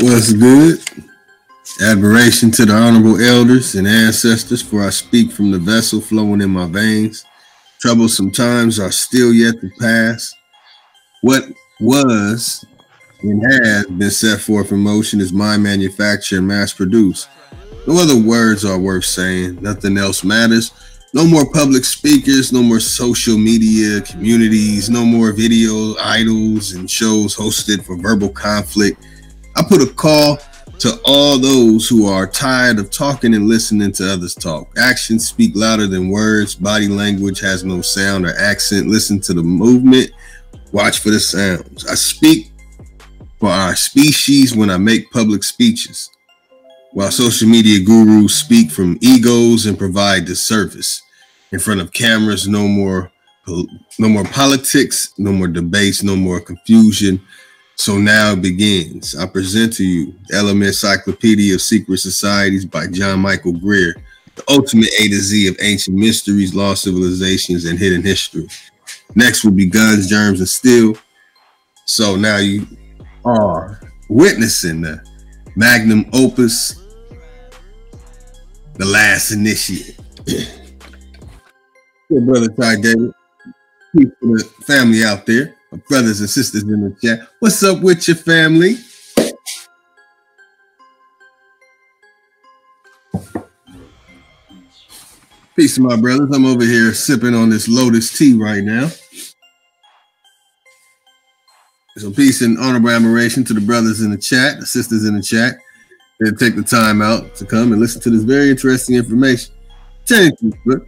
What's good? Admiration to the honorable elders and ancestors, for I speak from the vessel flowing in my veins. Troublesome times are still yet to pass. What was and has been set forth in motion is mind manufactured and mass produced. No other words are worth saying. Nothing else matters. No more public speakers, no more social media communities, no more video idols and shows hosted for verbal conflict. I put a call to all those who are tired of talking and listening to others talk. Actions speak louder than words. Body language has no sound or accent. Listen to the movement. Watch for the sounds. I speak for our species when I make public speeches, while social media gurus speak from egos and provide the service. In front of cameras, no more politics, no more debates, no more confusion. So now it begins. I present to you the Element Encyclopedia of Secret Societies by John Michael Greer, the ultimate A to Z of ancient mysteries, lost civilizations, and hidden history. Next will be Guns, Germs, and Steel. So now you are witnessing the Magnum Opus, The Last Initiate. Hey, brother Ty David. Peace to the family out there, my brothers and sisters in the chat. What's up with your family? Peace to my brothers. I'm over here sipping on this Lotus tea right now. So peace and honorable admiration to the brothers in the chat, the sisters in the chat, that take the time out to come and listen to this very interesting information. Thank you, bro.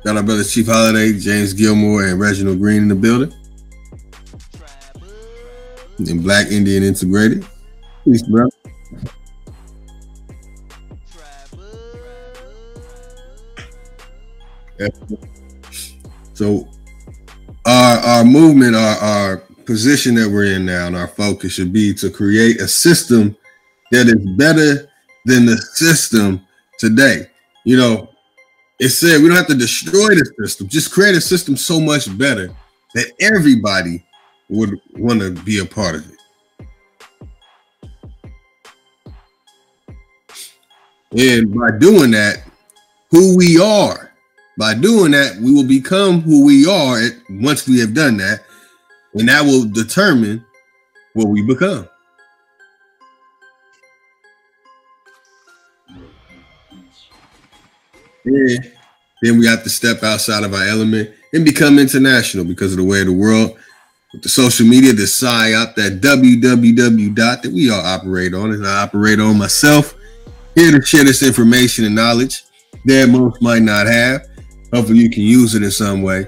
Got our brothers Chief Holiday, James Gilmore, and Reginald Green in the building. And Black Indian Integrated. Peace, bro. So our movement, our position that we're in now, and our focus should be to create a system that is better than the system today. You know, it said we don't have to destroy the system, just create a system so much better that everybody would want to be a part of it. And by doing that, who we are, by doing that, we will become who we are once we have done that, and that will determine what we become. Yeah. Then we have to step outside of our element and become international because of the way of the world. With the social media, the psyop, that www dot that we all operate on, and I operate on myself, here to share this information and knowledge that most might not have. Hopefully you can use it in some way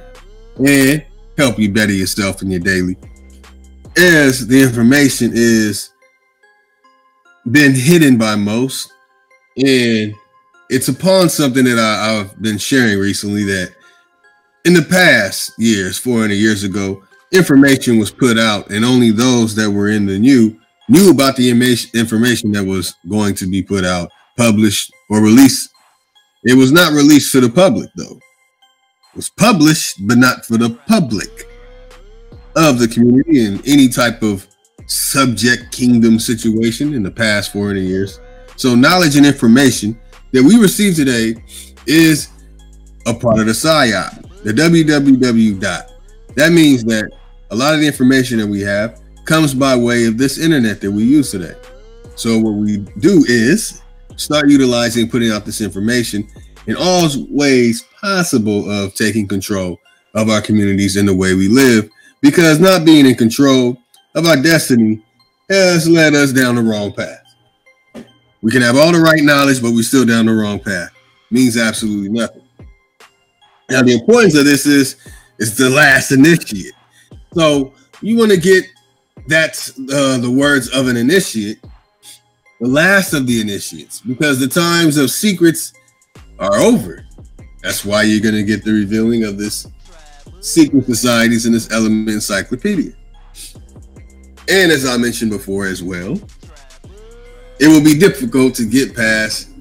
and help you better yourself in your daily. As the information is been hidden by most, and it's upon something that I've been sharing recently, that in the past years, 400 years ago, information was put out and only those that were in the knew about the information that was going to be put out, published, or released. It was not released to the public, though. It was published, but not for the public of the community in any type of subject kingdom situation in the past 400 years. So knowledge and information that we receive today is a part of the psyop, the www dot. That means that a lot of the information that we have comes by way of this internet that we use today. So what we do is start utilizing, putting out this information in all ways possible of taking control of our communities and the way we live, because not being in control of our destiny has led us down the wrong path. We can have all the right knowledge, but we're still down the wrong path. Means absolutely nothing. Now, the importance of this is the last initiate. So you want to get that's the words of an initiate, the last of the initiates, because the times of secrets are over. That's why you're going to get the revealing of this secret societies in this Element Encyclopedia. And as I mentioned before as well, it will be difficult to get past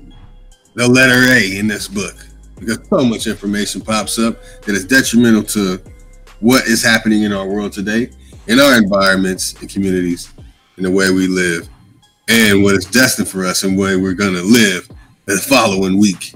the letter A in this book, because so much information pops up that is detrimental to what is happening in our world today. in our environments and communities, in the way we live, and what is destined for us and where we're going to live the following week.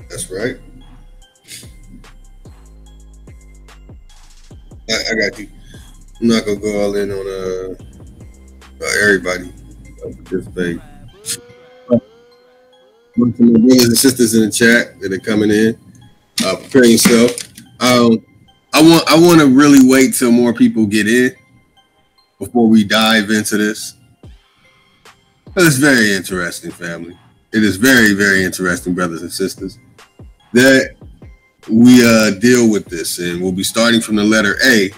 That's right. I got you. I'm not gonna go all in on everybody participating. My brothers and sisters in the chat that are coming in, prepare yourself. I want to really wait till more people get in before we dive into this. It's very interesting, family. It is very, very interesting, brothers and sisters, that we deal with this, and we'll be starting from the letter A.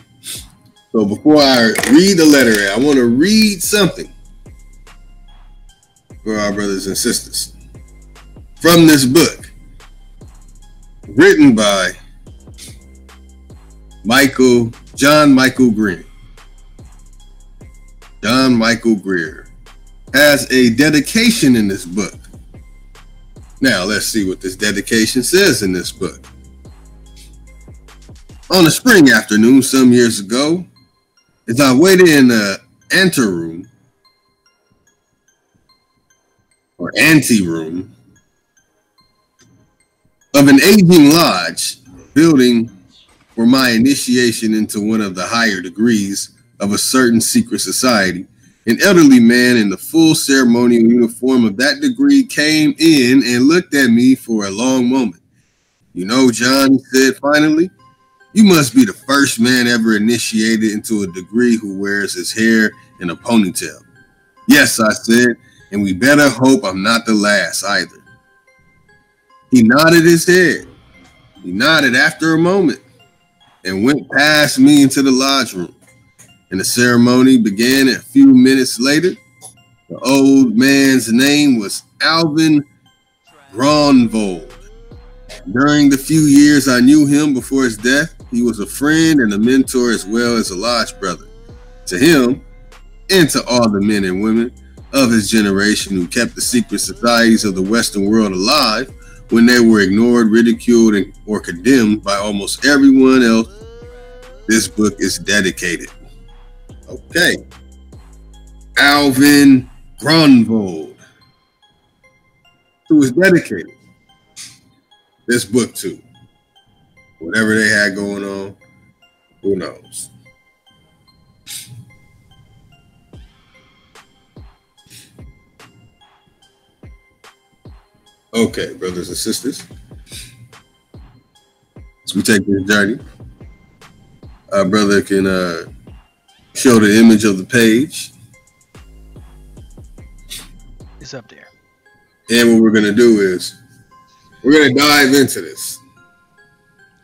So before I read the letter A, I want to read something for our brothers and sisters from this book, written by John Michael Greer. John Michael Greer has a dedication in this book. Now, let's see what this dedication says in this book. On a spring afternoon some years ago, as I waited in the anteroom or anteroom of an aging lodge building for my initiation into one of the higher degrees of a certain secret society, an elderly man in the full ceremonial uniform of that degree came in and looked at me for a long moment. "You know, John," he said finally, "you must be the first man ever initiated into a degree who wears his hair in a ponytail." "Yes," I said, "and we better hope I'm not the last either." He nodded his head. He nodded after a moment and went past me into the lodge room. And the ceremony began a few minutes later. The old man's name was Alvin Gronvold. During the few years I knew him before his death, he was a friend and a mentor as well as a lodge brother. To him, and to all the men and women of his generation who kept the secret societies of the Western world alive when they were ignored, ridiculed, or condemned by almost everyone else, this book is dedicated. Okay. Alvin Gronvold, who was dedicated this book to. Whatever they had going on, who knows? Okay, brothers and sisters, as we take this journey, our brother can show the image of the page. It's up there. And what we're going to do is we're going to dive into this.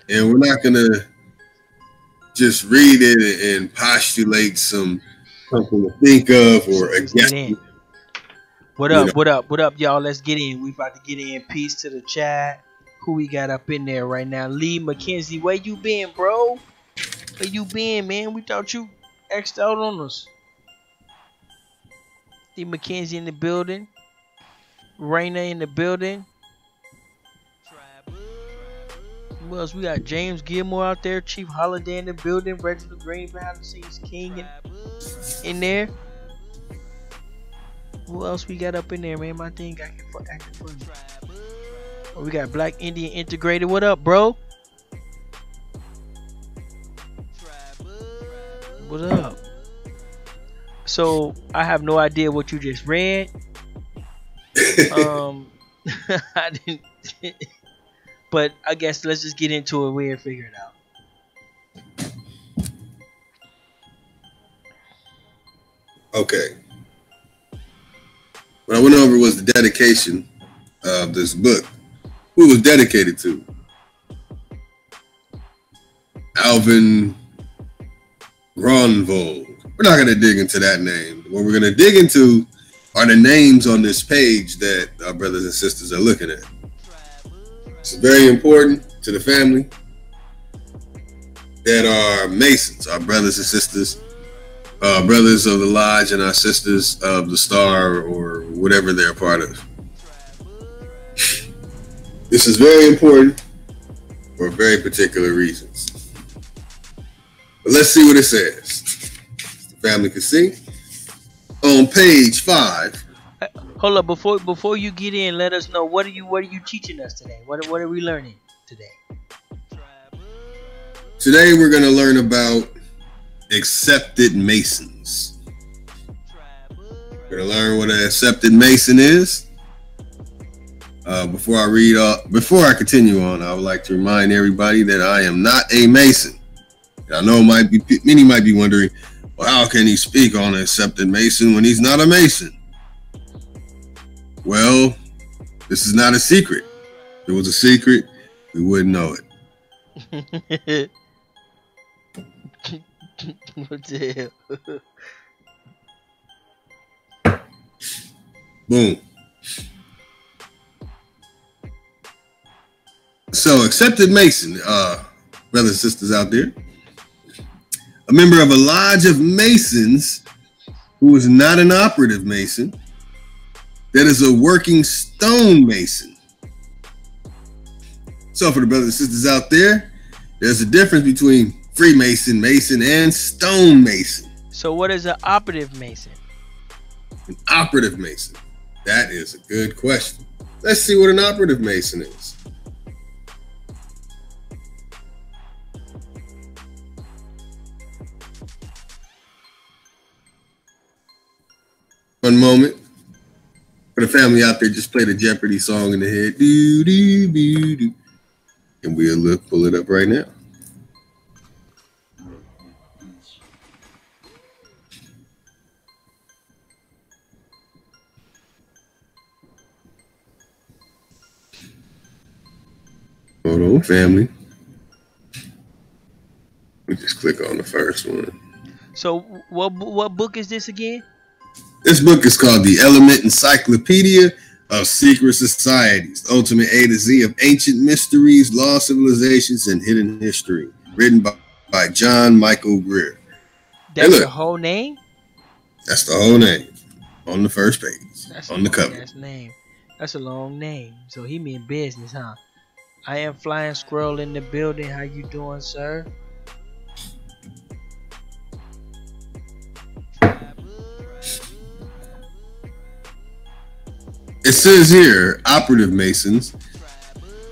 And we're not going to just read it and postulate something to think of or a guess. What up, what up, y'all? Let's get in. We about to get in. Peace to the chat. Who we got up in there right now? Lee McKenzie, where you been, bro? Where you been, man? We thought you X'd out on us. Lee McKenzie in the building. Raina in the building. Who else? We got James Gilmore out there. Chief Holiday in the building. Reginald Green behind the scenes. King in there. Who else we got up in there, man? My thing got acting funny. Oh, we got Black Indian Integrated. What up, bro? What up? So I have no idea what you just read. I didn't. But I guess let's just get into it and figure it out. Okay. What I went over was the dedication of this book. Who it was dedicated to? Alvin Gronvold. We're not going to dig into that name. What we're going to dig into are the names on this page that our brothers and sisters are looking at. It's very important to the family that our Masons, our brothers and sisters, brothers of the Lodge and our sisters of the Star or whatever they're a part of. This is very important for very particular reasons. But let's see what it says. The family can see. On page 5. Hold up, before you get in, let us know what are you teaching us today? What are we learning today? Today we're going to learn about accepted Masons. We're going to learn what an accepted Mason is. Before I continue on, I would like to remind everybody that I am not a Mason. I know many might be wondering, well, how can he speak on an accepted Mason when he's not a Mason? Well, this is not a secret. If it was a secret, we wouldn't know it. What the hell? Boom. So, accepted Mason, brothers and sisters out there, a member of a lodge of Masons who is not an operative Mason, that is a working stone Mason. So, for the brothers and sisters out there, there's a difference between Freemason, Mason, and stone Mason. So, what is an operative Mason? An operative Mason. That is a good question. Let's see what an operative Mason is. One moment. For the family out there, just play the Jeopardy song in the head. Do, do, do, do. And we'll pull it up right now. Hold on, family. We just click on the first one. So, what book is this again? This book is called The Element Encyclopedia of Secret Societies, the ultimate A to Z of ancient mysteries, lost civilizations, and hidden history. Written by John Michael Greer. That's the whole name? That's the whole name on the first page, on the cover. That's a long name. So he mean business, huh? I am Flying Squirrel in the building. How you doing, sir? It says here, operative Masons.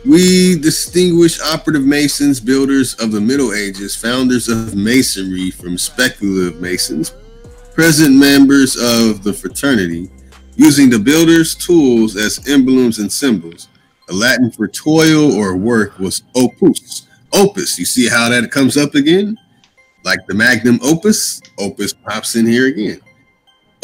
We distinguish operative Masons, builders of the Middle Ages, founders of Masonry from speculative Masons, present members of the fraternity, using the builder's tools as emblems and symbols. The Latin for toil or work was opus. Opus, you see how that comes up again? Like the Magnum Opus, Opus pops in here again.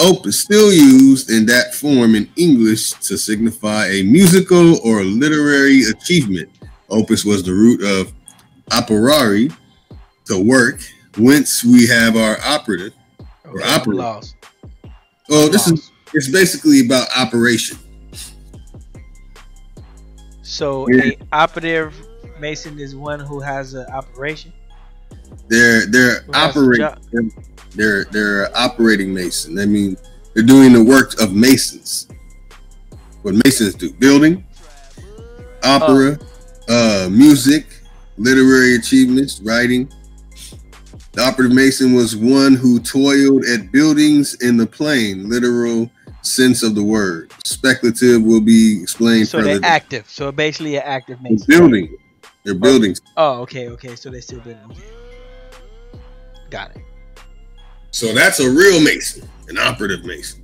Opus still used in that form in English to signify a musical or literary achievement. Opus was the root of operare, to work, whence we have our operative or opera. Oh, it's basically about operation. So a operative Mason is one who has an operation. They're operating. They're operating Mason. I mean, they're doing the work of Masons. What Masons do: building, opera, music, literary achievements, writing. The operative Mason was one who toiled at buildings in the plain, literal sense of the word. Speculative will be explained further. So they're active. So basically an active Mason. They're building. They're building. Oh, okay. So they're still building. Okay. Got it. So that's a real Mason, an operative Mason.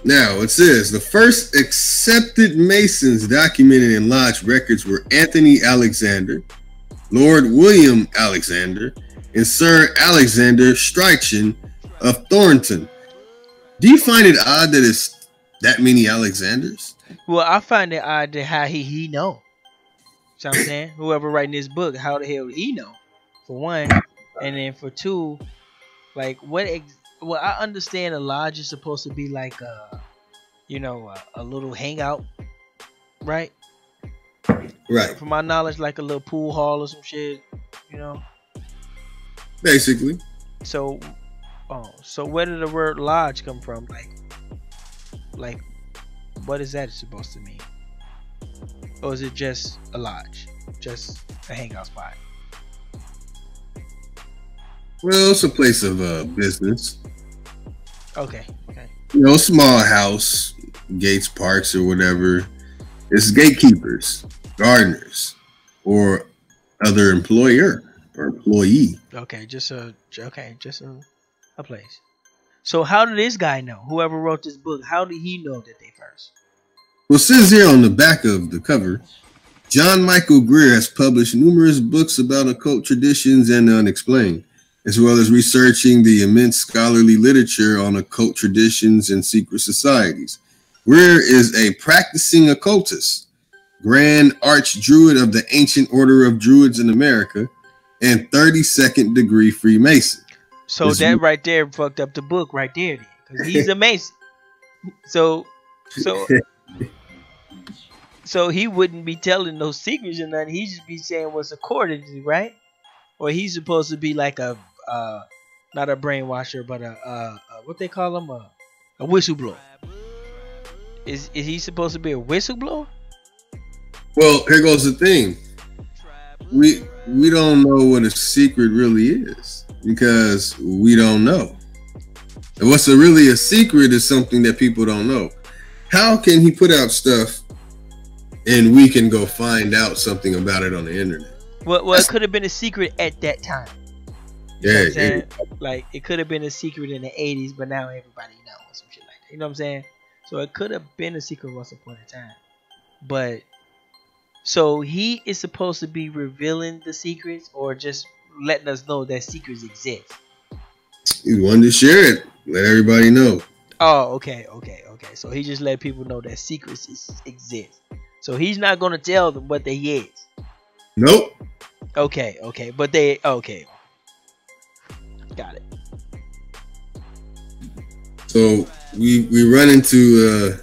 Now it says the first accepted Masons documented in lodge records were Anthony Alexander, Lord William Alexander, and Sir Alexander Strachan of Thornton. Do you find it odd that it's that many Alexanders? Well, I find it odd that how he know. So I'm saying, whoever writing this book, how the hell he know? For one, and then for two, like what well, I understand a lodge is supposed to be like a little hangout, right? Right. From my knowledge, like a little pool hall or some shit, you know. Basically. So, so where did the word lodge come from? Like, what is that supposed to mean? Or is it just a lodge, just a hangout spot? Well, it's a place of business. Okay. Okay. Small house, gates, parks, or whatever. It's gatekeepers, gardeners, or other employer or employee. Okay. Just a place. So how did this guy know? Whoever wrote this book, how did he know that they first? Well, it says here on the back of the cover, John Michael Greer has published numerous books about occult traditions and the unexplained, as well as researching the immense scholarly literature on occult traditions and secret societies. Greer is a practicing occultist, Grand Archdruid of the Ancient Order of Druids in America, and 32nd degree Freemason. So that right there fucked up the book right there, because he's a Mason. So he wouldn't be telling those secrets or nothing. He just be saying what's according to, right? Or he's supposed to be like a not a brainwasher, but a what they call him, a whistleblower. Is he supposed to be a whistleblower? Well, here goes the thing. We don't know what a secret really is because we don't know. And what's really a secret is something that people don't know. How can he put out stuff and we can go find out something about it on the internet? Well, it could have been a secret at that time. You know what I'm saying? Like, it could have been a secret in the 80s, but now everybody knows some shit like that. You know what I'm saying? So it could have been a secret once upon a time. But, so he is supposed to be revealing the secrets or just letting us know that secrets exist? He wanted to share it. Let everybody know. Oh, okay. So he just let people know that secrets exist. So he's not going to tell them what they is. Nope. Okay. But they, okay. Got it. So we run into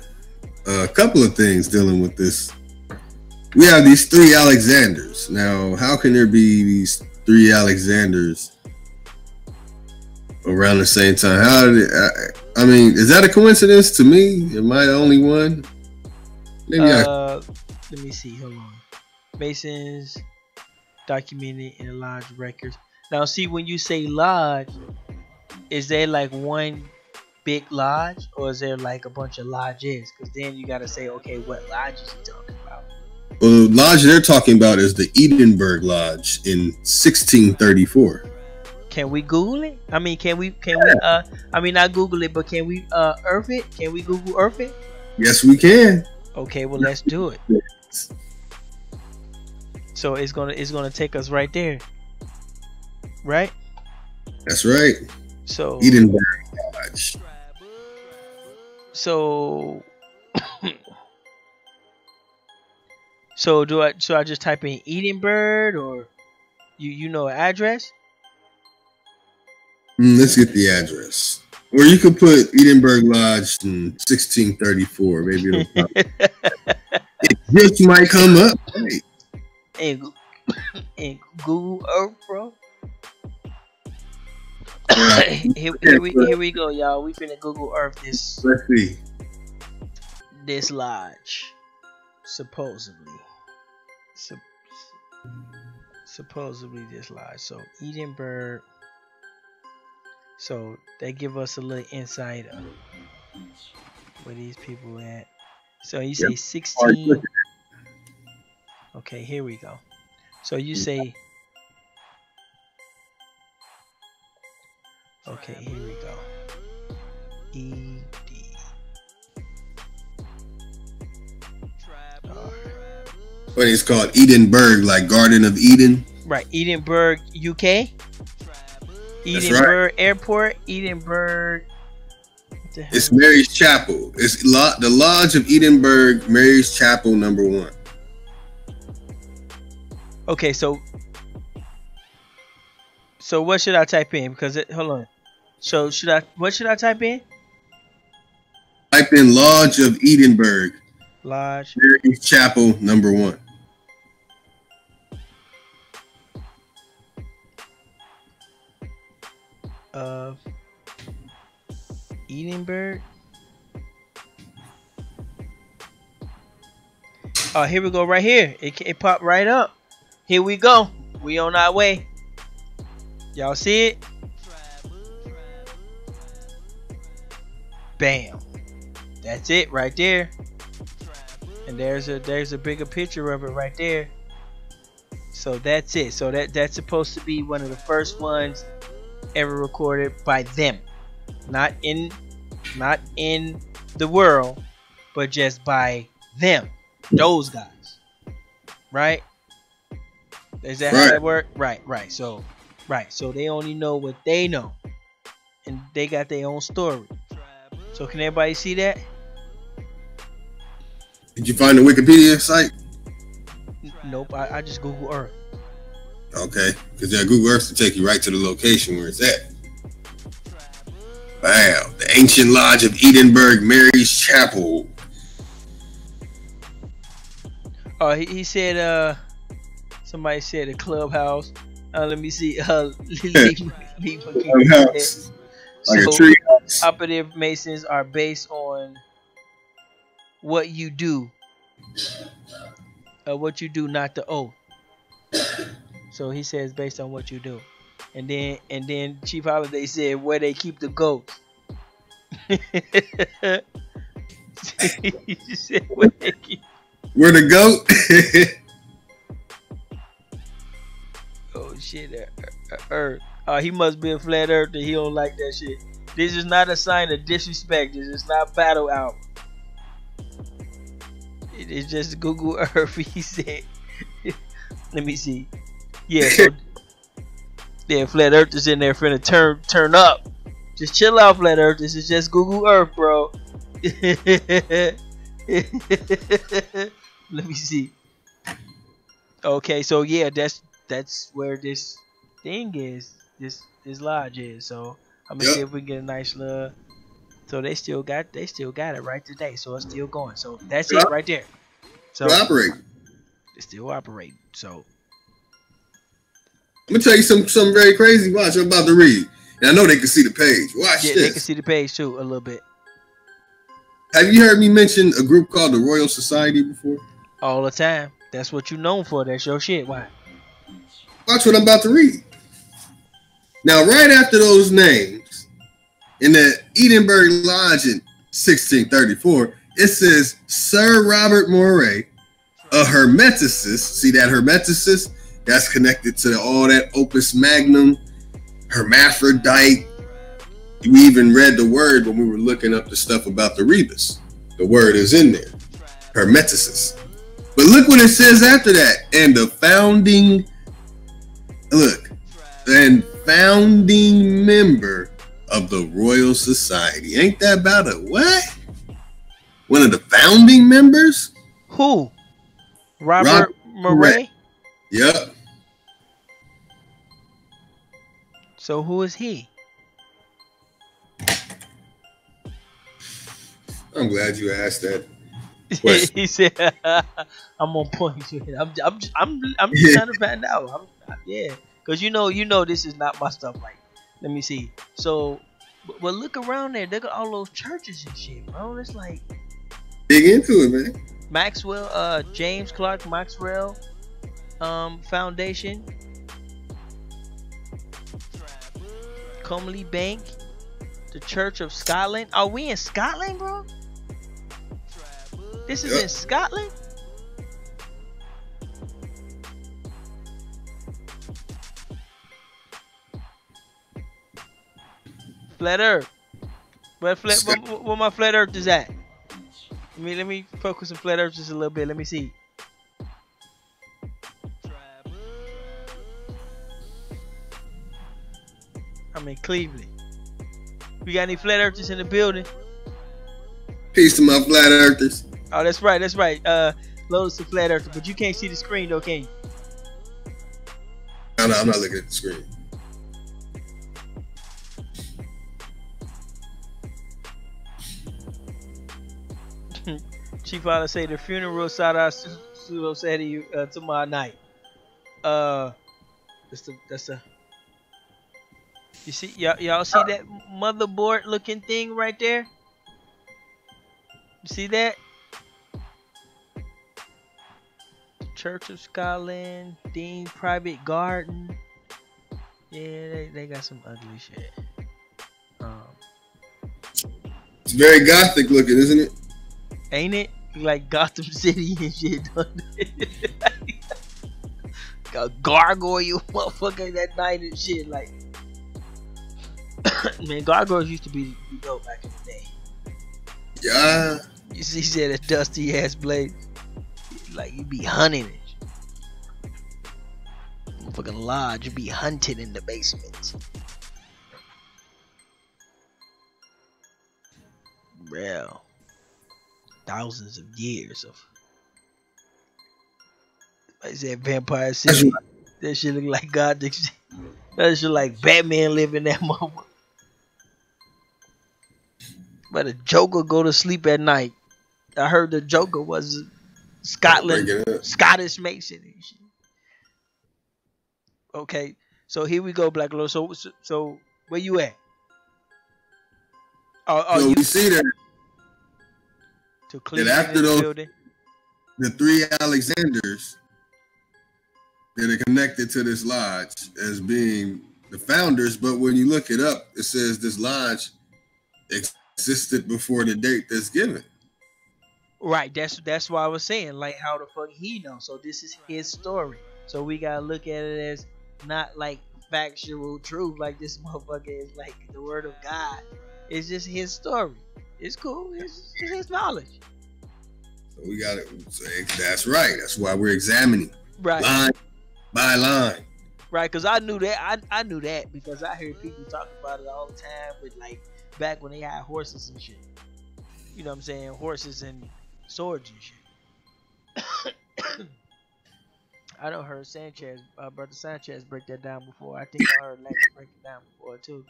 a couple of things dealing with this. We have these three Alexanders. Now, how can there be these three Alexanders around the same time? How did I mean, is that a coincidence to me? Am I the only one? Maybe let me see. Hold on. Masons documented in lodge records. Now, see, when you say lodge, is there like one big lodge or is there like a bunch of lodges? Because then you got to say, okay, what lodge is he talking about? Well, the lodge they're talking about is the Edinburgh Lodge in 1634. Can we Google it? I mean, I mean, not Google it, but can we Earth it? Can we Google Earth it? Yes, we can. Okay, well, let's do it. So it's gonna take us right there, right? That's right. So Edinburgh Lodge. So should I just type in Edinburgh or you know an address? Let's get the address. Or you could put Edinburgh Lodge in 1634. Maybe it'll pop. It just might come up. Right. And Google Earth, bro. here we go, y'all. We finna Google Earth this. Let's see. This lodge, supposedly this lodge. So Edinburgh. So they give us a little insight of where these people at. So you say 16. Okay, here we go. So you say. Okay, here we go. ED. But it's called Edinburgh, like Garden of Eden. Right, Edinburgh, UK. Edinburgh right. Airport, Edinburgh. It's Mary's Chapel. It's the Lodge of Edinburgh, Mary's Chapel, #1. Okay, so what should I type in? Because hold on. So what should I type in? Type in Lodge of Edinburgh. Lodge. Mary's Chapel, number 1. Of Edinburgh. Oh, here we go. Right here. It popped right up. Here we go. We on our way. Y'all see it? Bam. That's it right there. And there's a bigger picture of it right there. So that's it. So that's supposed to be one of the first ones ever recorded by them. Not in the world, but just by them. Those guys. Right? Is that how that work? Right. So they only know what they know. And they got their own story. So can everybody see that? Did you find the Wikipedia site? Nope, I just Google Earth. Okay, because Google Earth will take you right to the location where it's at. Wow, the ancient lodge of Edinburgh, Mary's Chapel. Oh, he said, somebody said a clubhouse. Let me see. Clubhouse. Like a tree house. Operative Masons are based on what you do. What you do, not the oath. So he says based on what you do. And then Chief Holiday said where they keep the goats. He said where they keep. Where the goat? Oh shit, Earth. He must be a flat earther. He don't like that shit. This is not a sign of disrespect. This is not battle out. It's just Google Earth. He said. Let me see. Yeah, so yeah, flat earthers in there finna turn up. Just chill out, flat earth. This is just Google Earth, bro. Let me see. Okay, so yeah, that's where this thing is. This lodge is. So I'm gonna see if we can get a nice little. So they still got it right today. So it's still going. So that's it right there. So still operating. It's still operating. So I'm gonna tell you something very crazy. Watch, I'm about to read. And I know they can see the page. Watch this. Yeah, they can see the page too a little bit. Have you heard me mention a group called the Royal Society before? All the time. That's what you known for. That's your shit. Why? Watch what I'm about to read. Now, right after those names, in the Edinburgh Lodge in 1634, it says Sir Robert Moray, a hermeticist. See that hermeticist? That's connected to all that Opus Magnum, hermaphrodite. We even read the word when we were looking up the stuff about the rebus. The word is in there, hermeticist. But look what it says after that. And the founding member of the Royal Society. Ain't that about a what? One of the founding members? Who? Robert Moray? Yep. So who is he? I'm glad you asked that. He said, "I'm on point to it. I'm just trying to find out. Yeah, because you know this is not my stuff. Like, let me see. So, but look around there. They got all those churches and shit, bro. It's like dig into it, man. Maxwell, James Clark Maxwell, Foundation, Comley Bank, the Church of Scotland. Are we in Scotland, bro? This is in Scotland? Flat Earth. Where my Flat Earth is at? Let me focus on Flat Earth just a little bit. Let me see. I'm in Cleveland. We got any Flat Earthers in the building? Peace to my Flat Earthers. Oh, that's right. Lotus to Flat Earther, but you can't see the screen though, can you? No, I'm not looking at the screen. Chief Father say the funeral Sada Pseudo said to you tomorrow night. That's the you see y'all see that motherboard looking thing right there? You see that? Church of Scotland, Dean Private Garden. Yeah, they got some ugly shit. It's very gothic looking, isn't it? Ain't it? Like Gotham City and shit. A gargoyle motherfucker that night and shit. Like, man, gargoyles used to be dope back in the day. Yeah. You see, he said a dusty ass blade. Like, you be hunting it. Fucking lodge, you be hunted in the basement. Bro. Thousands of years of. I said Vampire City. That shit look like God. That shit like Batman living that moment. But the Joker go to sleep at night. I heard the Joker was Scottish Mason and shit. Okay, so here we go, Black Lord. So where you at? So you see that after those building? The three Alexanders that are connected to this lodge as being the founders, but when you look it up, it says this lodge existed before the date that's given. Right, that's why I was saying, like, how the fuck he know? So this is his story. So we gotta look at it as not like factual truth, like this motherfucker is like the word of God. It's just his story. It's cool. It's his knowledge. So we got it. That's right. That's why we're examining line by line. Right, because I knew that. I knew that because I heard people talk about it all the time. With like back when they had horses and shit. You know what I'm saying? Horses and swords and shit. I don't heard Sanchez, Brother Sanchez break that down before. I think I heard Lex break it down before too.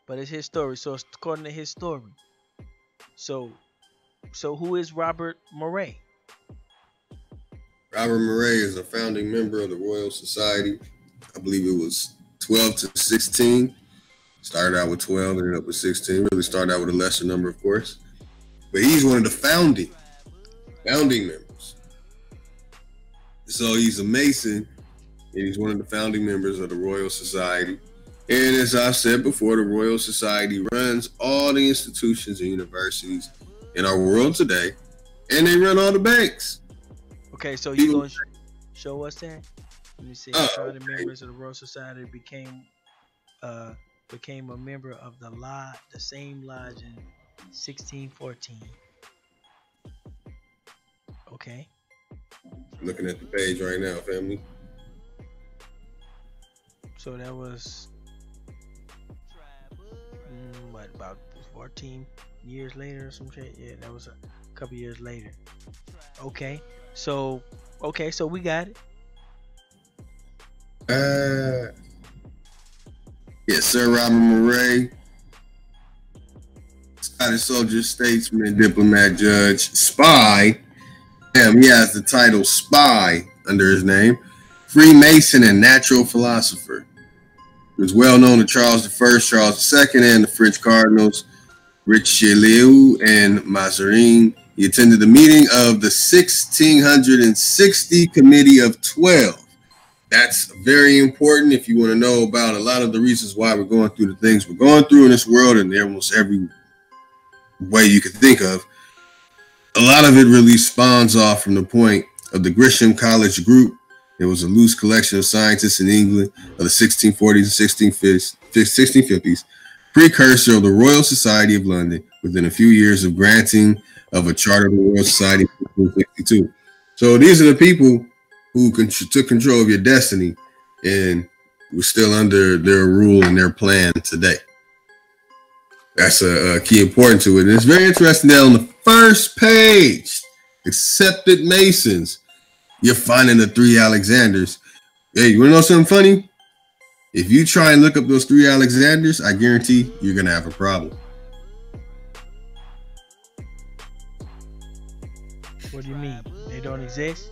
But it's his story. So it's according to his story. So who is Robert Murray? Robert Murray is a founding member of the Royal Society. I believe it was 12 to 16. Started out with 12, ended up with 16. Really started out with a lesser number, of course. But he's one of the founding members. So he's a Mason, and he's one of the founding members of the Royal Society. And as I've said before, the Royal Society runs all the institutions and universities in our world today, and they run all the banks. Okay, so you gonna show us that? Let me see. The members of the Royal Society became a member of the same lodge in 1614. Okay. Looking at the page right now, family. So that was about 14 years later or some shit. Yeah, that was a couple years later. Okay, so we got it. Yes, Sir Robert Murray, Scottish soldier, statesman, diplomat, judge, spy. He has the title spy under his name. Freemason and natural philosopher. He was well known to Charles I, Charles II, and the French cardinals Richelieu and Mazarin. He attended the meeting of the 1660 Committee of 12. That's very important if you want to know about a lot of the reasons why we're going through the things we're going through in this world, and almost every way you could think of. A lot of it really spawns off from the point of the Gresham College Group. It was a loose collection of scientists in England of the 1640s and 1650s, precursor of the Royal Society of London, within a few years of granting of a charter of the Royal Society in 1662. So these are the people who took control of your destiny and were still under their rule and their plan today. That's a key important to it. And it's very interesting that on the first page, accepted Masons, you're finding the three Alexanders. Hey, you want to know something funny? If you try and look up those three Alexanders, I guarantee you're going to have a problem. What do you mean? They don't exist?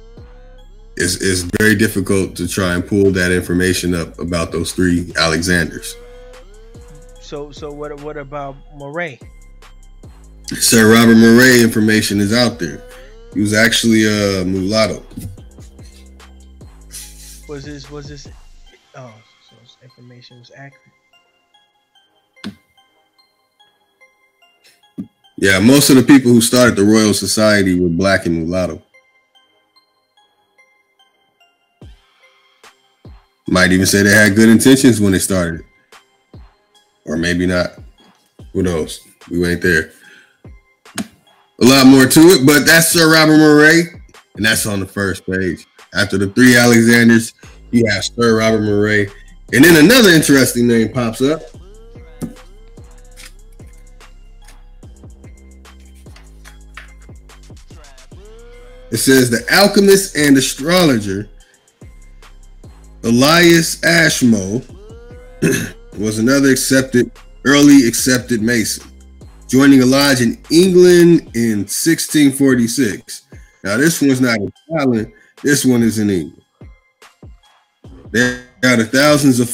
It's very difficult to try and pull that information up about those three Alexanders. So what about Murray? Sir Robert Murray information is out there. He was actually a mulatto. Was this? Oh, so his information was accurate. Yeah, most of the people who started the Royal Society were black and mulatto. Might even say they had good intentions when they started. Or maybe not. Who knows? We ain't there. A lot more to it, but that's Sir Robert Murray, and that's on the first page. After the three Alexanders, you have Sir Robert Murray. And then another interesting name pops up. It says the alchemist and astrologer Elias Ashmole was another early accepted Mason, joining a lodge in England in 1646. Now this one's not in Scotland, this one is in England. There are the thousands who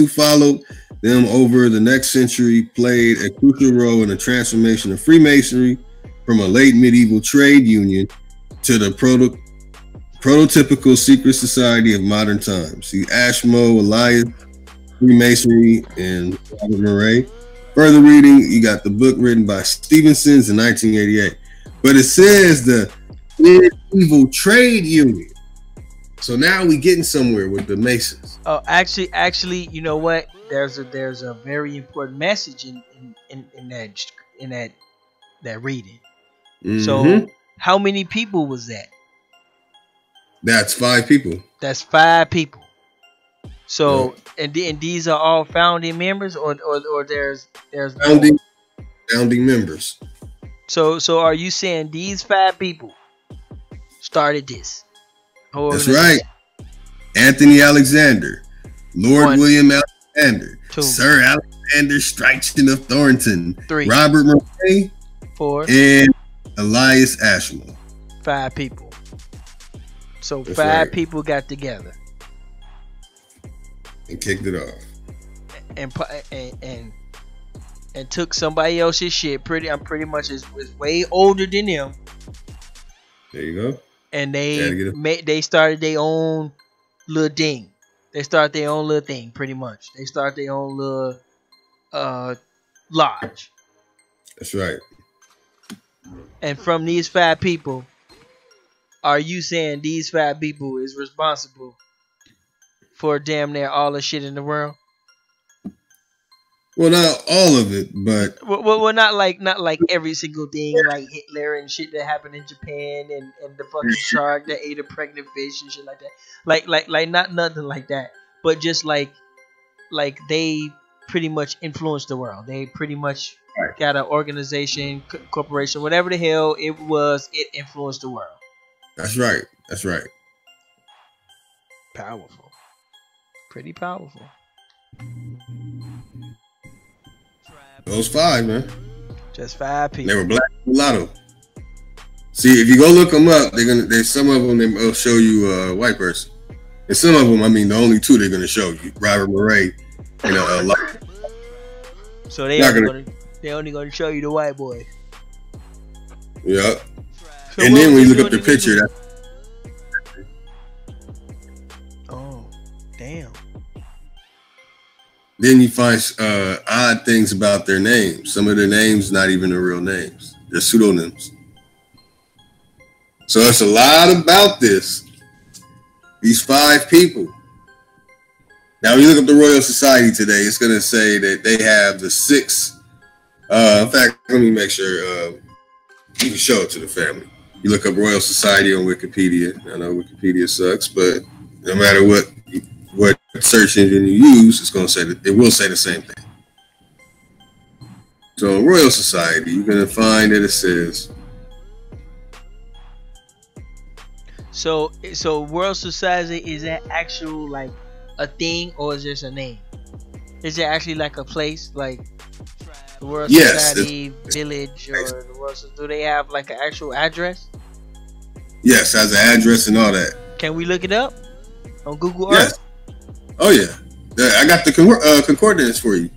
followed them over the next century, played a crucial role in the transformation of Freemasonry from a late medieval trade union to the prototypical secret society of modern times. See Ashmole, Elias, Freemasonry, and Robert Murray. Further reading, you got the book written by Stevenson's in 1988. But it says the medieval trade union. So now we getting somewhere with the Masons. Oh, actually, you know what? There's a very important message in that reading. Mm-hmm. So how many people was that? That's 5 people. That's 5 people. So and these are all founding members, or there's founding members. So are you saying these 5 people started this? That's right. Anthony Alexander, Lord William Alexander, 2, Sir Alexander Strachan of Thornton, 3, Robert Murray, 4, and Elias Ashmole. 5 people. So That's 5 right. people got together and kicked it off, and took somebody else's shit. I'm pretty much is way older than them. There you go. And they started their own little thing. They started their own little thing, pretty much. They started their own little lodge. That's right. And from these 5 people, are you saying these 5 people is responsible for damn near all the shit in the world? Well, not all of it, but well, not like every single thing, like Hitler and shit that happened in Japan, and the fucking shark that ate a pregnant fish and shit like that. Like not nothing like that, but just like they pretty much influenced the world. They pretty much got an organization, corporation, whatever the hell it was. It influenced the world. That's right. That's right. Powerful. Pretty powerful. Those 5, man. Just 5 people. They were black mulatto. See, if you go look them up, there's some of them they'll show you a white person, and some of them, I mean, the only 2 they're gonna show you, Robert Murray and So they only gonna show you the white boy. Yeah. So and then when you look up the picture, that's damn. Then you find odd things about their names. Some of their names not even their real names. They're pseudonyms. So it's a lot about this. These 5 people. Now, when you look up the Royal Society today, it's going to say that they have the 6. In fact, let me make sure you can show it to the family. You look up Royal Society on Wikipedia. I know Wikipedia sucks, but no matter what search engine you use, it's going to say that it will say the same thing. So in Royal Society, you're going to find that it says. So World Society, is that actual like a thing, or is this a name? Is it actually like a place, like the World Society Village, or the World? Do they have like an actual address? Yes, has an address and all that. Can we look it up on Google Yes. Earth? Oh yeah. I got the concordance for you.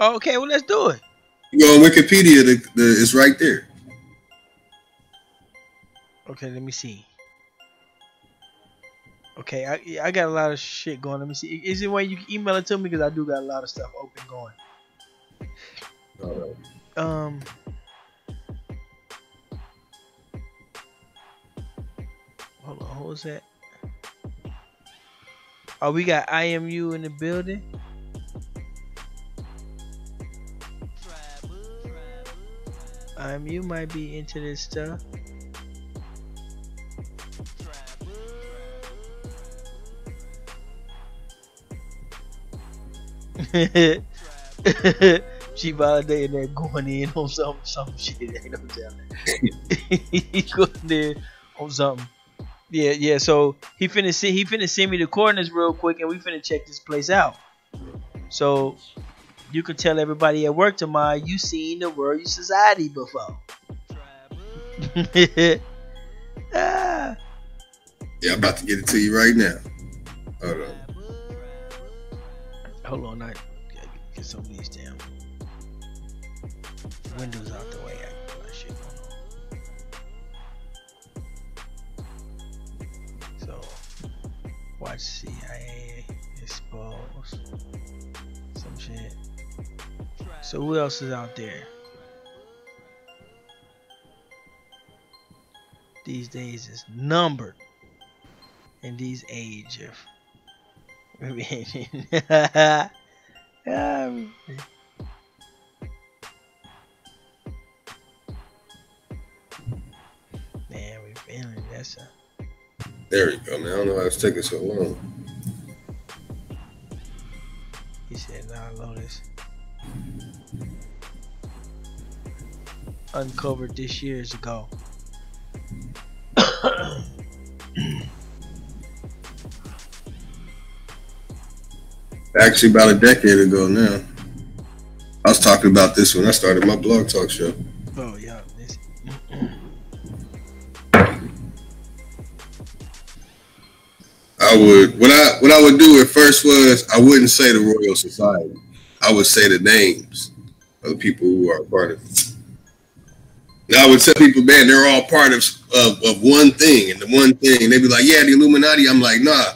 Okay, well let's do it. You go on Wikipedia. It's right there. Okay, let me see. Okay, I got a lot of shit going. Let me see. Is there a way you can email it to me? Because I do got a lot of stuff open going. All right. Hold on, who was that? Oh, we got IMU in the building. IMU might be into this stuff. She validating that going in on some shit. Ain't no telling. He going in on something. Yeah. So he finna send me the coordinates real quick, and we finna check this place out. So you can tell everybody at work tomorrow you seen the Royal Society before. Yeah, I'm about to get it to you right now. Hold on, I gotta get some of these damn windows out the way. I got a lot of shit going on. So, watch CIA expose some shit. So, who else is out there? These days is numbered in these age of. Man, we feeling that's a. There you go, man. I don't know why it's taking so long. He said, "Nah, Lotus uncovered this years ago." Actually, about a decade ago now. I was talking about this when I started my blog talk show. Oh yeah, this. I would what I would do at first was I wouldn't say the Royal Society. I would say the names of the people who are part of it. And I would tell people, man, they're all part of one thing, and the one thing, and they'd be like, yeah, the Illuminati. I'm like, nah,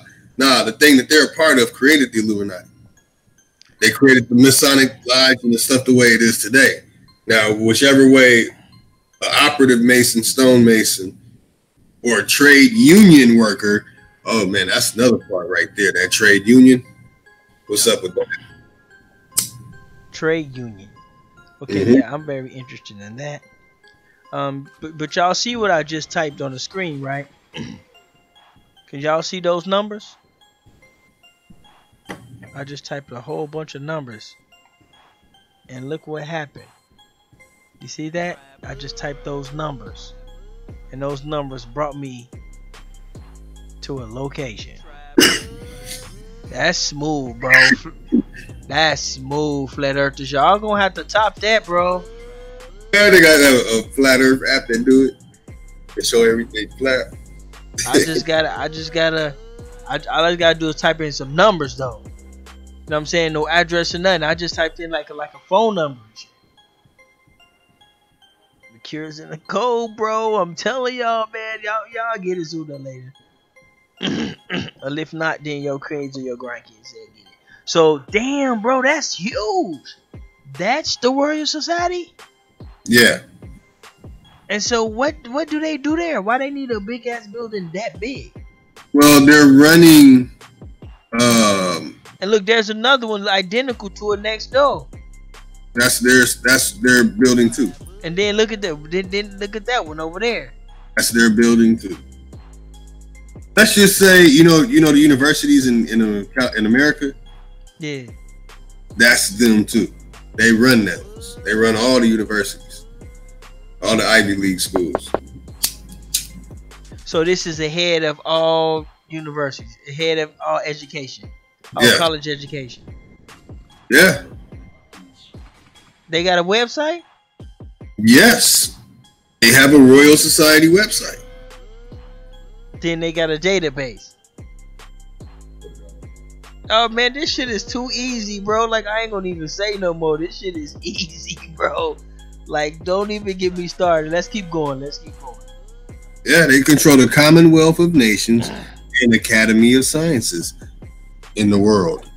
the thing that they're a part of created the Illuminati. They created the Masonic Lodge and the stuff the way it is today. Now, whichever way, an operative Mason, stonemason, or a trade union worker, oh man, that's another part right there. That trade union. What's up with that? Trade union. Okay, yeah, I'm very interested in that. But y'all see what I just typed on the screen, right? Can y'all see those numbers? I just typed a whole bunch of numbers, and look what happened. You see that? I just typed those numbers, and those numbers brought me to a location. That's smooth, bro. That's smooth, flat earthers. Y'all gonna have to top that, bro. Yeah, they got a flat earth app that do it. They show everything flat. I just gotta do is type in some numbers though. You know what I'm saying? No address or nothing. I just typed in like a phone number. The cure's in the code, bro. I'm telling y'all, man. Y'all get it sooner or later. Or if not, then your kids or your grandkids will get it. So damn, bro, that's huge. That's the Royal Society. Yeah. And so what do they do there? Why they need a big ass building that big? Well, they're running. And look, there's another one identical to it next door. That's their building too. And then look at that. Then look at that one over there. That's their building too. Let's just say, you know the universities in America. Yeah. That's them too. They run those. They run all the universities, all the Ivy League schools. So this is ahead of all universities, ahead of all education, all college education. Yeah. They got a website? Yes. They have a Royal Society website. then they got a database. Oh man, this shit is too easy, bro. Like, I ain't gonna even say no more. This shit is easy, bro. Like, don't even get me started. Let's keep going. Yeah, they control the Commonwealth of Nations and Academy of Sciences in the world.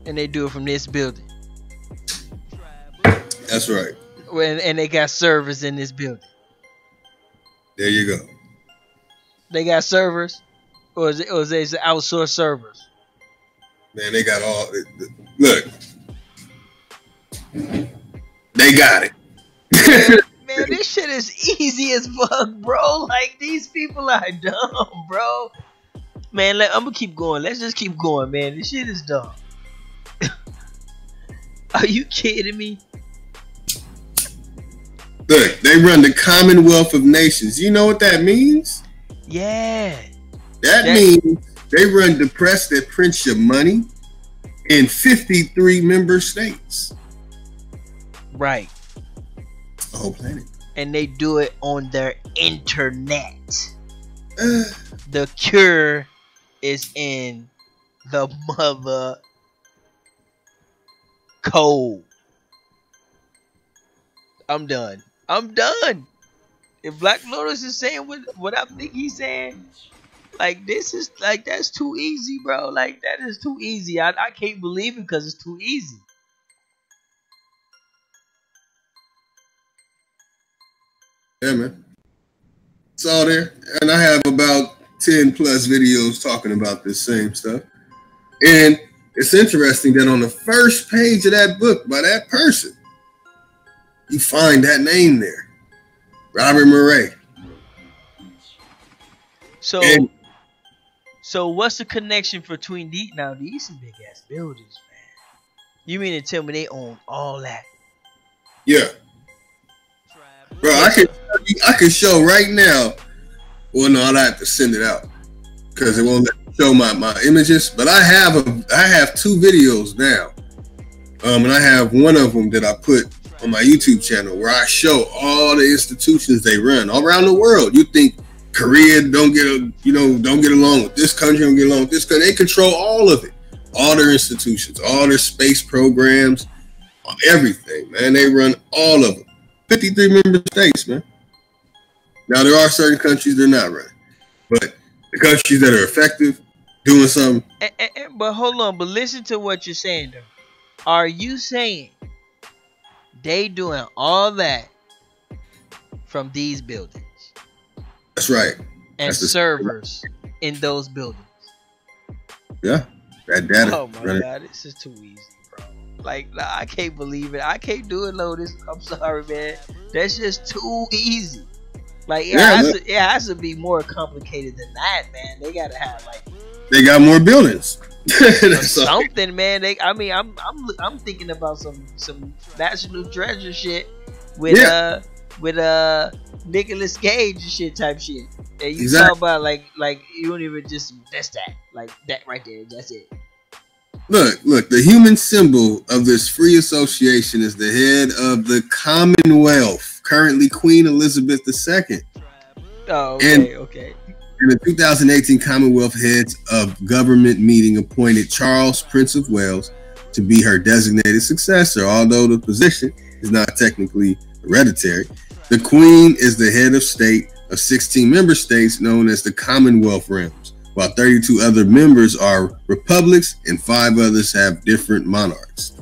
And they do it from this building. That's right. And they got servers in this building. There you go. They got servers? Or is it outsourced servers? Man, they got all... Look. They got it. Man, this shit is easy as fuck, bro. Like, these people are dumb, bro. Man, I'm gonna keep going. Let's just keep going, man. This shit is dumb. Are you kidding me? Look, they run the Commonwealth of Nations. You know what that means? Yeah. That means they run the press that prints your money in 53 member states. Right. The whole planet. And they do it on their internet. The cure is in the mother code. I'm done. If Black Lotus is saying what I think he's saying, like, this is like, that's too easy, bro. Like, that is too easy. I can't believe it because it's too easy. Yeah, man. It's all there. And I have about 10 plus videos talking about this same stuff. And it's interesting that on the first page of that book by that person, you find that name there. Robert Murray. So what's the connection between these? Now, these some big ass buildings, man. You mean to tell me they own all that? Yeah. Bro, I can show right now. Well, no, I'll have to send it out because it won't let me show my images. But I have 2 videos now, and I have one of them that I put on my YouTube channel where I show all the institutions they run all around the world. You think Korea don't get along with this country, don't get along with this country? They control all of it, all their institutions, all their space programs, everything, man. They run all of them. 53 member states, man. Now, there are certain countries they're not running, but the countries that are effective, doing something. But hold on, but listen to what you're saying, though. Are you saying they doing all that from these buildings? That's right. And That's servers in those buildings. Yeah, that data. Oh my God, this is too easy, bro. Like, nah, I can't believe it. I can't do it, Lotus. I'm sorry, man. That's just too easy. Like, it has to be more complicated than that, man. They gotta have, like, they got more buildings. Something, man. I'm thinking about some National Treasure shit with Nicolas Cage and shit type shit. And you talk about like you don't even just, that's that, like that right there. That's it. Look, the human symbol of this free association is the head of the Commonwealth, currently Queen Elizabeth II. Oh, okay. In the 2018 Commonwealth Heads of Government meeting appointed Charles, Prince of Wales, to be her designated successor. Although the position is not technically hereditary, the Queen is the head of state of 16 member states known as the Commonwealth realms, while 32 other members are republics and 5 others have different monarchs.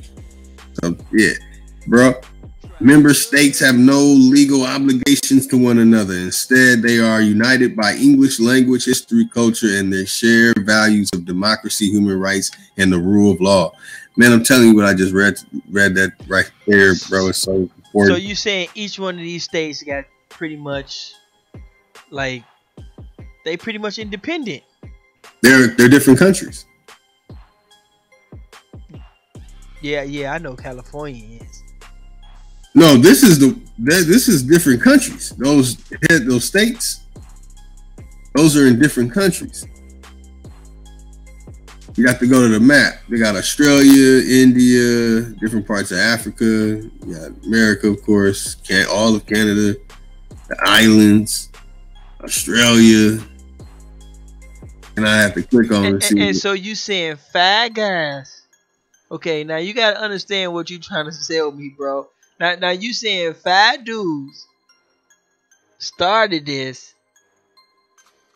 So, yeah, bro. Member states have no legal obligations to one another. Instead, they are united by English language, history, culture, and their shared values of democracy, human rights, and the rule of law. Man, I'm telling you what I just read that right there, bro. It's so important. So you saying each one of these states got pretty much, like, they pretty much independent. They're different countries. Yeah, I know California is. No, this is different countries. Those states, those are in different countries. You have to go to the map. They got Australia, India, different parts of Africa. You got America, of course, all of Canada, the islands. Australia. And I have to click on and so you saying fat guys. Okay, now you gotta understand what you trying to sell me, bro. Now you saying fat dudes started this,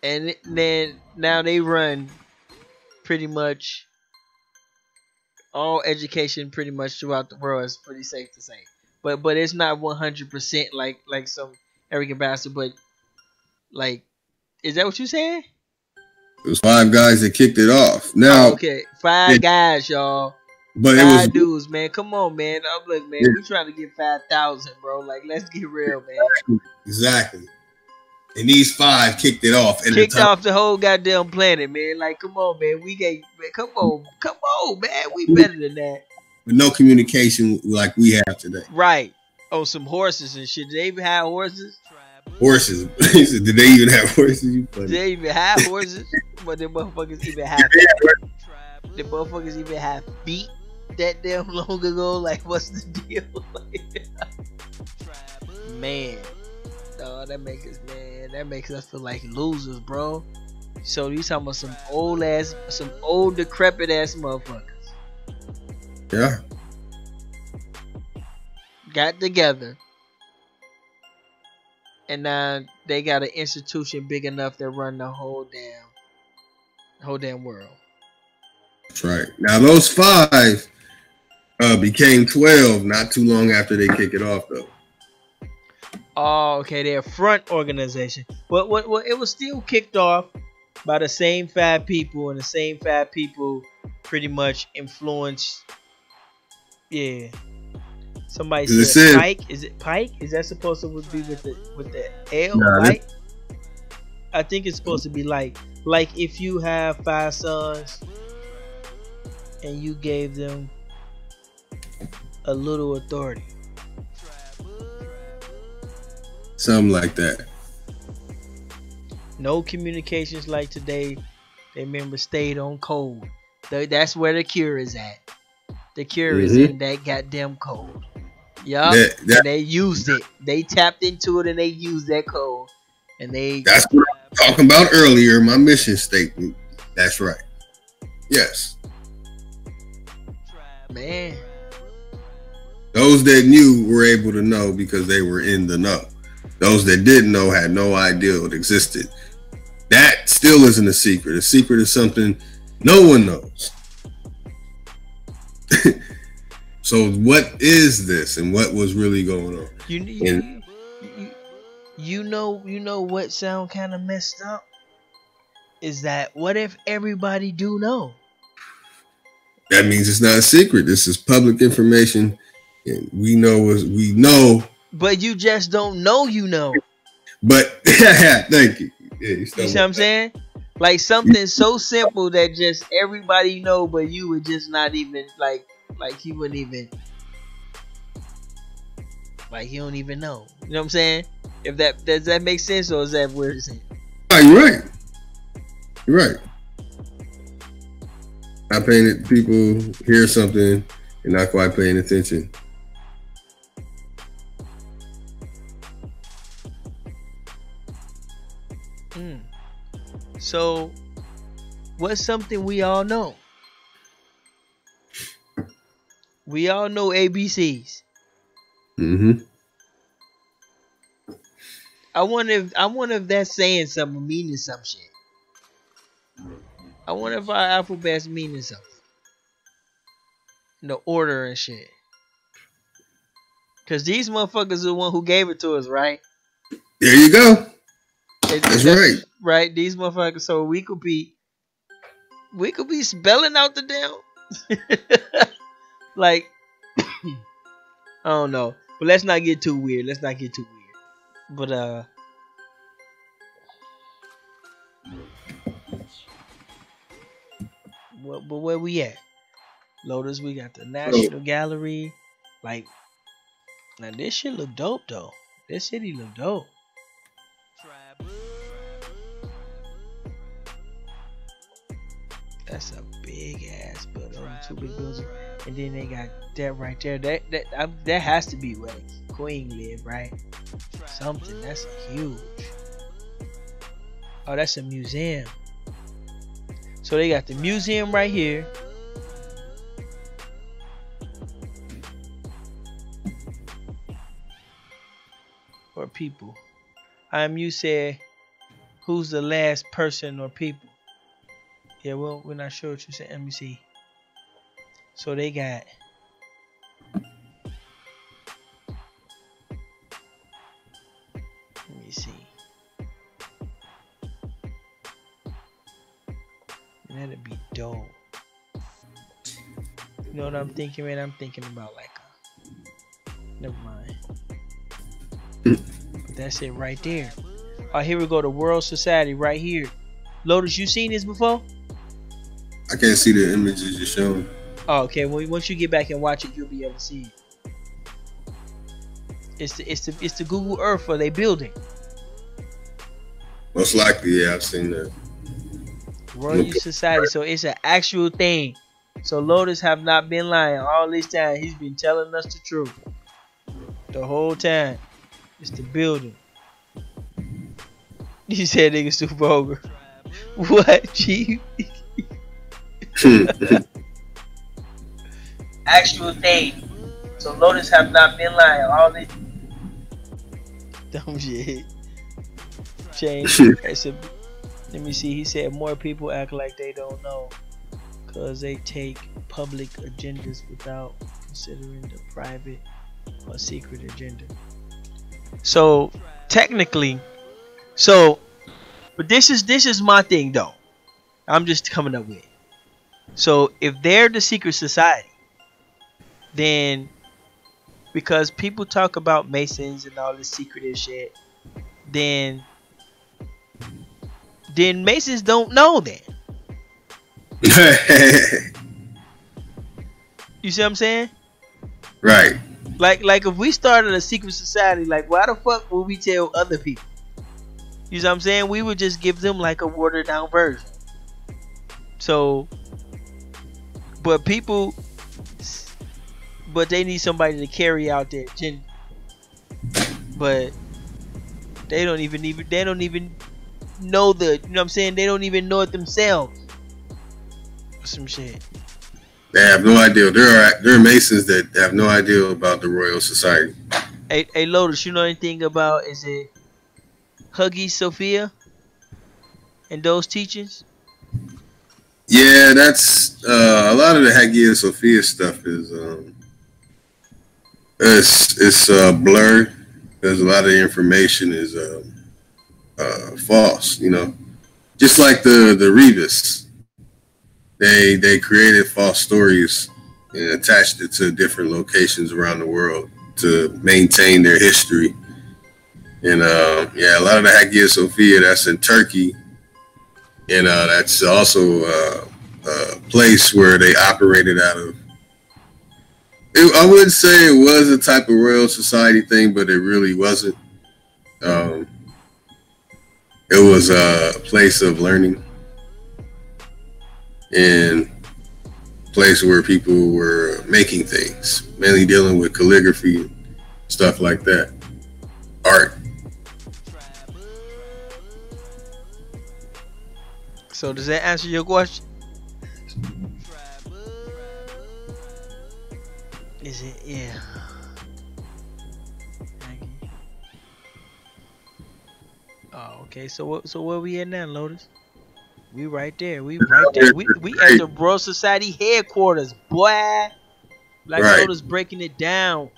and then now they run pretty much all education pretty much throughout the world. Is pretty safe to say, but it's not 100% like some arrogant bastard. But like, is that what you saying? It was 5 guys that kicked it off. Now, okay, 5 guys, y'all. But 5 dudes, man. Come on, man. Look, man, we trying to get 5,000, bro. Like, let's get real, man. Exactly. And these 5 kicked it off. Kicked off the whole goddamn planet, man. Like, come on, man. Come on, man. We better than that. With no communication like we have today. Right. Oh, some horses and shit. Did they even have horses? Horses. Did they even have horses? Did they even have horses? But the motherfuckers even have the motherfuckers even have feet that damn long ago. Like, what's the deal? Man. Oh, that makes us feel like losers, bro. So you talking about some old decrepit ass motherfuckers. Yeah. Got together. And now they got an institution big enough that run the whole damn world. That's right. Now those 5 became 12 not too long after they kick it off, though. Oh, okay. They're a front organization. Well, it was still kicked off by the same 5 people, and the same 5 people pretty much influenced. Yeah. Somebody said Pike. Is it Pike? Is that supposed to be with the L? Like? I think it's supposed to be like if you have 5 sons and you gave them a little authority. Something like that. No communications like today. They remember stayed on code. That's where the cure is at. The cure is in that goddamn code. Yup. And they used it. They tapped into it and they used that code. And that's what I was talking about earlier, my mission statement. That's right. Yes. Man. Those that knew were able to know because they were in the know. Those that didn't know had no idea it existed. That still isn't a secret. A secret is something no one knows. So what is this and what was really going on? You know what sound kind of messed up? Is that what if everybody do know? That means it's not a secret. This is public information. And we know as we know. But you just don't know you know. But thank you. Yeah, you see what I'm saying? Like something so simple that just everybody know, but you would just not even like he wouldn't even he don't even know. You know what I'm saying? If that does that make sense, or is that weird to say? You're right. You're right. Not paying it, people hear something and not quite paying attention. So, what's something we all know? We all know ABCs. I wonder if that's saying something, meaning some shit. I wonder if our alphabet's meaning something. The order and shit. Cause these motherfuckers are the one who gave it to us, right? There you go. That's right. Right, these motherfuckers. So we could be spelling out the damn. Like, I don't know, but let's not get too weird. But but where we at? Lotus, we got the National Gallery. Like, now this shit look dope though. This city look dope. That's a big ass building. 2 big buildings, and then they got that right there. That has to be where Queen lived, right? Something that's huge. Oh, that's a museum. So they got the museum right here. Or people. You said, who's the last person or people? Yeah, well, we're not sure what you said. Let me see. So they got. Let me see. That'd be dope. You know what I'm thinking, man? I'm thinking about like never mind. But that's it right there. Oh, here we go. The World Society right here. Lotus, you seen this before? I can't see the images you're showing. Oh, okay. Well, once you get back and watch it, you'll be able to see it. It's the Google Earth for they building. Most likely, yeah, I've seen that. Royal Society. So it's an actual thing. So Lotus have not been lying all this time. He's been telling us the truth the whole time. It's the building. You said niggas too vulgar. What, Chief? Actual thing. So Lotus have not been lying all this. Dumb shit. Change. Let me see. He said more people act like they don't know because they take public agendas without considering the private or secret agenda. So technically, but this is my thing though. I'm just coming up with it. So if they're the secret society, then because people talk about Masons and all this secretive shit, then Masons don't know that. You see what I'm saying? Right. Like if we started a secret society, like why the fuck would we tell other people? You see what I'm saying? We would just give them like a watered down version. So, but they need somebody to carry out their agenda. But they don't even know you know what I'm saying? They don't even know it themselves. Some shit. They have no idea. There are Masons that have no idea about the Royal Society. Hey Lotus, you know anything about, is it Hagia Sophia and those teachings? Yeah, that's a lot of the Hagia Sophia stuff is it's blurred because a lot of the information is false. You know, just like the Rebus, they created false stories and attached it to different locations around the world to maintain their history. And yeah, a lot of the Hagia Sophia that's in Turkey, and that's also a place where they operated out of. I wouldn't say it was a type of Royal Society thing, but it really wasn't. It was a place of learning and a place where people were making things, mainly dealing with calligraphy and stuff like that, art. So does that answer your question? Is it? Yeah. Oh, okay. So where we at now, Lotus? We right there. We right there. We at the Royal Society headquarters, boy. Like right. Lotus breaking it down.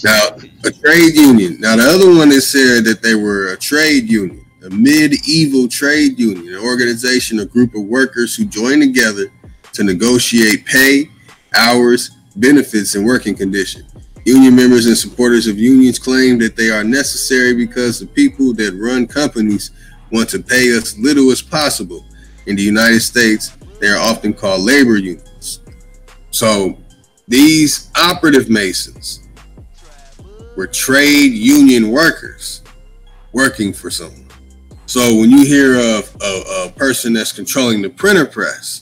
Now, a trade union. Now, the other one is said that they were a trade union, a medieval trade union, an organization, a group of workers who joined together to negotiate pay, hours, benefits, and working conditions. Union members and supporters of unions claim that they are necessary because the people that run companies want to pay as little as possible. In the United States, they are often called labor unions. So these operative Masons were trade union workers working for someone. So when you hear of a person that's controlling the printer press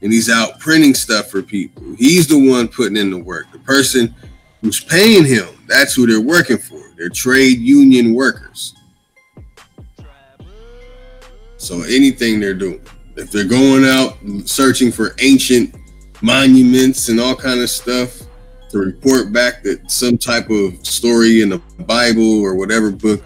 and he's out printing stuff for people, he's the one putting in the work. The person who's paying him, that's who they're working for. They're trade union workers. So anything they're doing, if they're going out searching for ancient monuments and all kind of stuff to report back that some type of story in the Bible or whatever book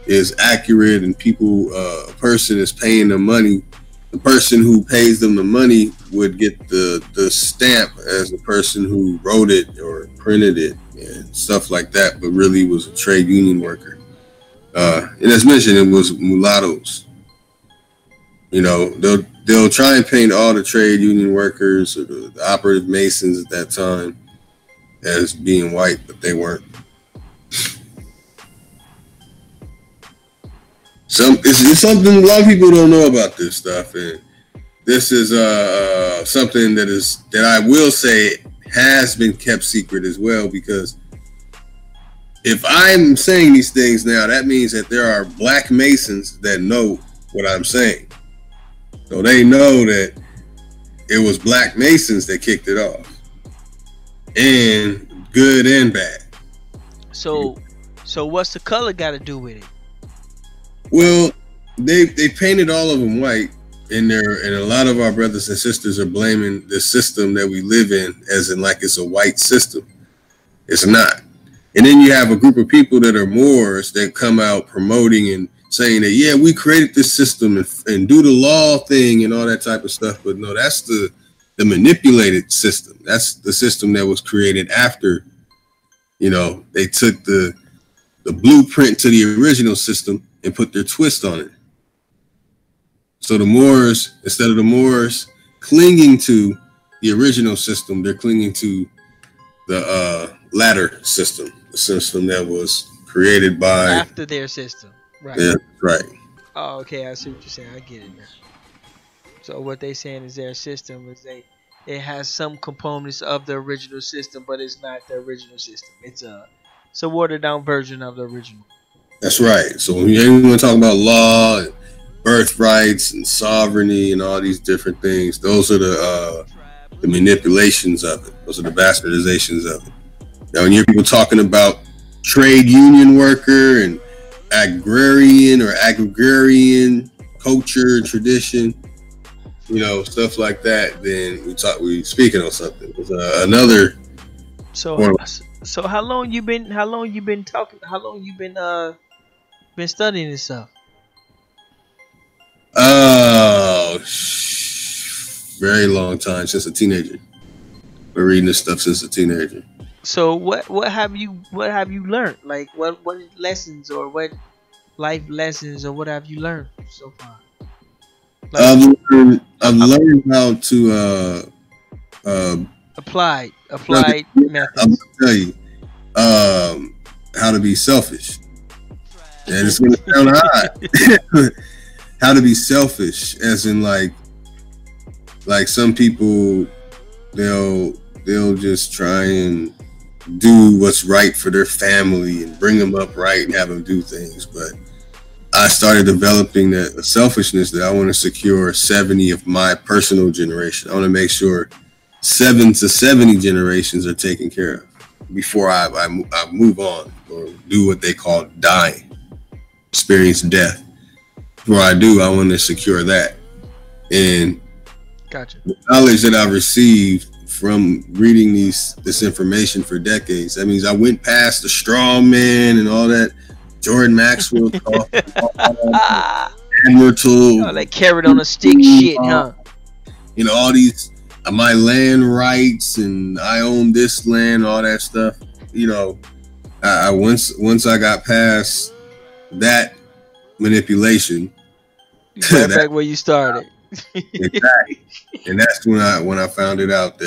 is accurate and people, a person is paying them money, the person who pays them the money would get the stamp as the person who wrote it or printed it and stuff like that, but really was a trade union worker. And as mentioned, it was mulattoes. You know, they'll try and paint all the trade union workers or the operative masons at that time as being white, but they weren't. It's something a lot of people don't know about this stuff, and this is something that I will say has been kept secret as well, because if I'm saying these things now, that means that there are black masons that know what I'm saying. So they know that it was black masons that kicked it off, and good and bad. So what's the color got to do with it? Well, they painted all of them white, and a lot of our brothers and sisters are blaming the system that we live in as in like it's a white system. It's not. And then you have a group of people that are Moors that come out promoting and saying that, yeah, we created this system and do the law thing and all that type of stuff. But no, that's the manipulated system. That's the system that was created after, you know, they took the blueprint to the original system and put their twist on it. So the Moors, instead of the Moors clinging to the original system, they're clinging to the latter system, the system that was created by after their system. Right. Yeah, right. Oh, okay. I see what you're saying. I get it now. So what they saying is their system is it has some components of the original system, but it's not the original system. It's a watered down version of the original. That's right. So when you want to talk about law and birthrights and sovereignty and all these different things, those are the manipulations of it. Those are the bastardizations of it. Now, when you hear people talking about trade union worker and agrarian culture and tradition, you know, stuff like that, then we speaking on something. There's another. So how long you been studying this stuff? Very long time, since a teenager. Been reading this stuff since a teenager. So what have you learned? Like what lessons or what life lessons or what have you learned so far? Like, I've learned how to applied methods. I'm gonna tell you how to be selfish, and it's gonna sound odd. How to be selfish, as in like some people, they'll just try and do what's right for their family and bring them up right and have them do things. But I started developing a selfishness that I want to secure 70 of my personal generation. I want to make sure 7 to 70 generations are taken care of before I move on or do what they call dying, experience death. Before I do, I want to secure that. And gotcha. The knowledge that I've received from reading this information for decades, that means I went past the straw man and all that Jordan Maxwell talk, Admirable, oh, like carrot on a stick shit, huh? You know, all these my land rights and I own this land, all that stuff. You know, I once I got past that manipulation, right back where you started. Exactly. And that's when I found it out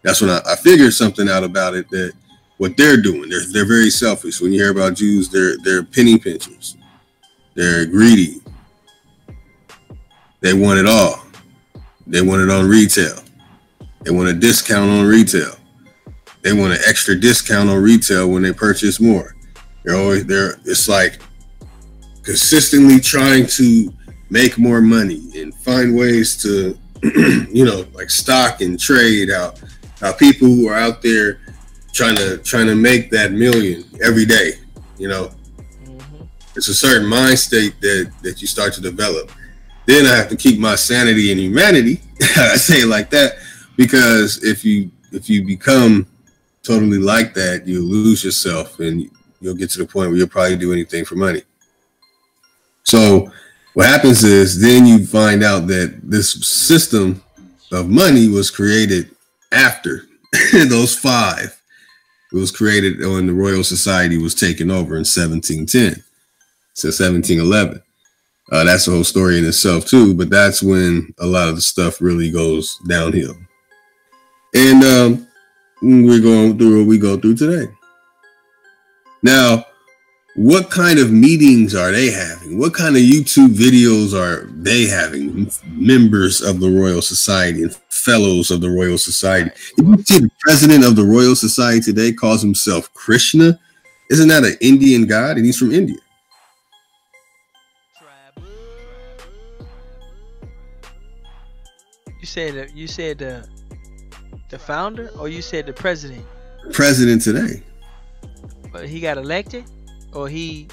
that's when I figured something out about it, that what they're doing, they're very selfish. When you hear about Jews, they're penny pinchers. They're greedy. They want it all. They want it on retail. They want a discount on retail. They want an extra discount on retail when they purchase more. It's like consistently trying to make more money and find ways to, you know, like stock and trade, how people who are out there trying to make that million every day, You know, it's a certain mind state that you start to develop. Then I have to keep my sanity and humanity. I say it like that because if you become totally like that, you lose yourself and you'll get to the point where you'll probably do anything for money. So what happens is then you find out that this system of money was created after those five. It was created when the Royal Society was taken over in 1710. So 1711. That's a whole story in itself too, but that's when a lot of the stuff really goes downhill. And we're going through what we go through today. Now, what kind of meetings are they having? What kind of YouTube videos are they having? Members of the Royal Society and fellows of the Royal Society. Did you see the president of the Royal Society today calls himself Krishna? Isn't that an Indian god? And he's from India. You said the founder, or you said the president? President today. But he got elected, or he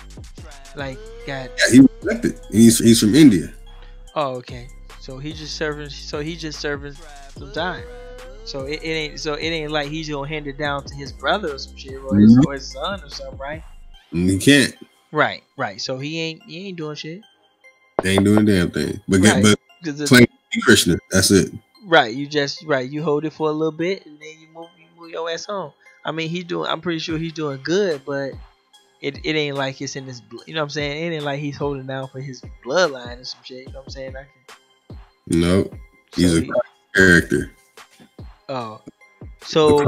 got? Yeah, he was elected. He's from India. Oh, okay. So he just serving. So he just serving some time. So it ain't like he's gonna hand it down to his brother or some shit, or his son or something, right? He can't. Right. So he ain't doing shit. They ain't doing a damn thing. But claim Krishna. That's it. Right. You hold it for a little bit and then you move your ass home. I mean, I'm pretty sure he's doing good, but it ain't like it's in his blood. You know what I'm saying? It ain't like he's holding down for his bloodline or some shit. You know what I'm saying? No. He's a character. Oh. So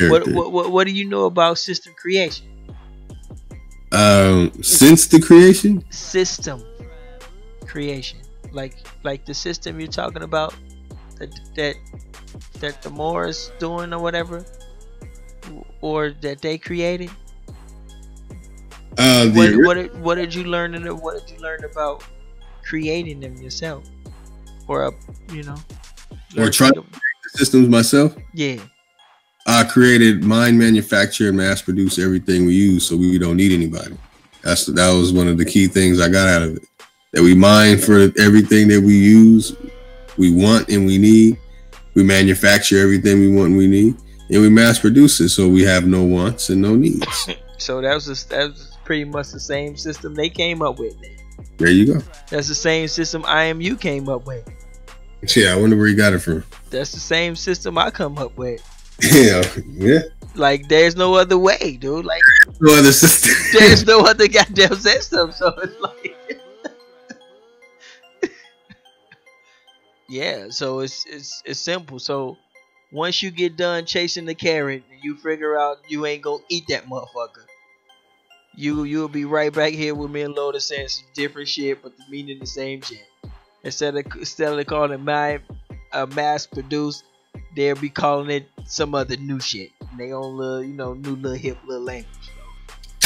what do you know about system creation? Since the creation? System creation. Like the system you're talking about that the Moors doing or whatever, or that they created. What did you learn about creating them yourself, or or trying to create the systems myself? Yeah, I created, mine, manufacture, and mass produce everything we use, so we don't need anybody. That was one of the key things I got out of it. That we mine for everything that we use, we want and we need. We manufacture everything we want and we need, and we mass produce it, so we have no wants and no needs. So that was pretty much the same system they came up with. There you go. That's the same system IMU came up with. Yeah, I wonder where you got it from. That's the same system I come up with. Yeah. Like, there's no other way, dude. Like, no other system. There's no other goddamn system. So it's like, yeah. So it's simple. So once you get done chasing the carrot, and you figure out you ain't gonna eat that motherfucker, you'll be right back here with me and Lotus saying some different shit, but the meaning the same shit. Instead of calling it mass produced, they'll be calling it some other new shit. And they own little, new little hip little language.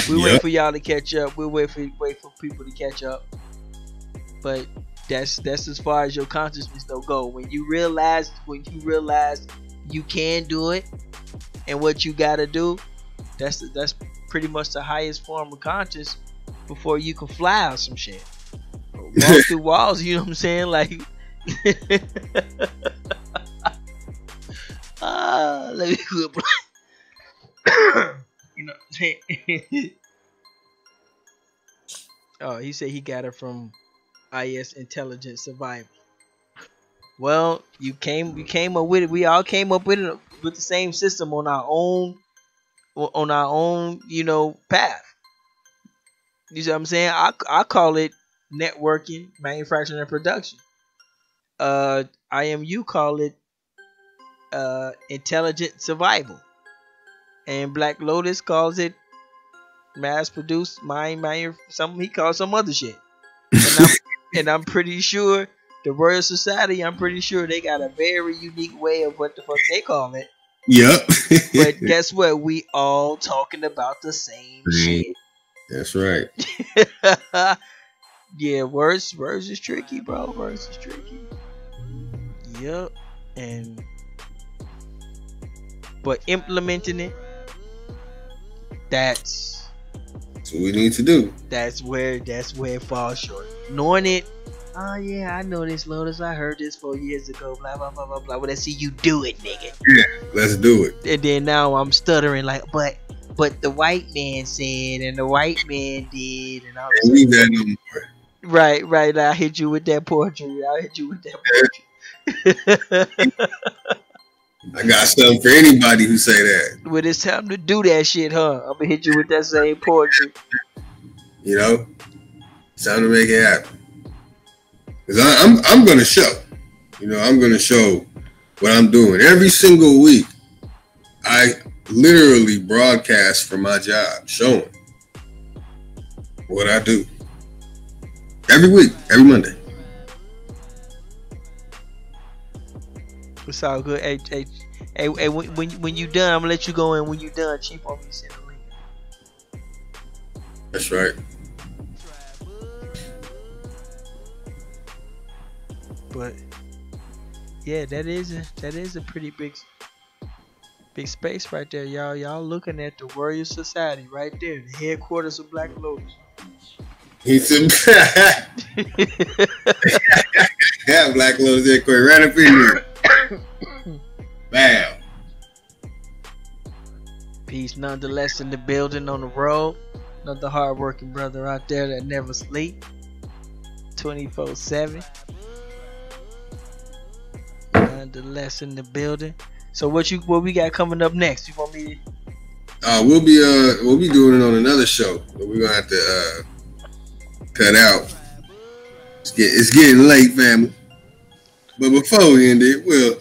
We wait for y'all to catch up. We'll wait for people to catch up. But that's as far as your consciousness don't go. When you realize you can do it, and what you gotta do, that's pretty much the highest form of conscious before you can fly or some shit. Walk through walls, you know what I'm saying? Like, let me quit. You know what I'm saying? Oh, he said he got it from IS Intelligent Survival. Well, we came up with it. We all came up with it with the same system on our own path. You see what I'm saying? I call it networking, manufacturing, and production. IMU call it intelligent survival, and Black Lotus calls it mass produced he calls some other shit. And I'm pretty sure the Royal Society, I'm pretty sure they got a very unique way of what the fuck they call it. Yep. But guess what? We all talking about the same shit. That's right. Yeah, words is tricky, bro. Words is tricky. Yep. But implementing it, that's That's what we need to do. That's where it falls short. Knowing it, oh yeah, I know this, Lotus. I heard this 4 years ago. Blah blah blah blah blah. Well, let's see you do it, nigga. Yeah, let's do it. And then now I'm stuttering like, but the white man said, and the white man did, and all this. Leave that no more. Right. I hit you with that poetry. I got something for anybody who say that. When it's time to do that shit, huh? I'm gonna hit you with that same poetry. You know, it's time to make it happen. Cause I'm gonna show. You know, I'm gonna show what I'm doing every single week. I literally broadcast from my job, showing what I do every week, every Monday. It's all good. Hey, when you done, I'm gonna let you go in. When you done, Chief want me to send a link. That's right. But yeah, that is a pretty big space right there, y'all. Y'all looking at the Warrior Society right there, the headquarters of Black Lotus. He said, "Yeah, Black Lotus headquarters right up in here." Bam. Peace, nonetheless, in the building on the road. Another hardworking brother out there that never sleep. 24/7. Nonetheless, in the building. So what we got coming up next? You want me to? We'll be doing it on another show, but we're gonna have to cut out. It's getting late, family. But before we end it, we'll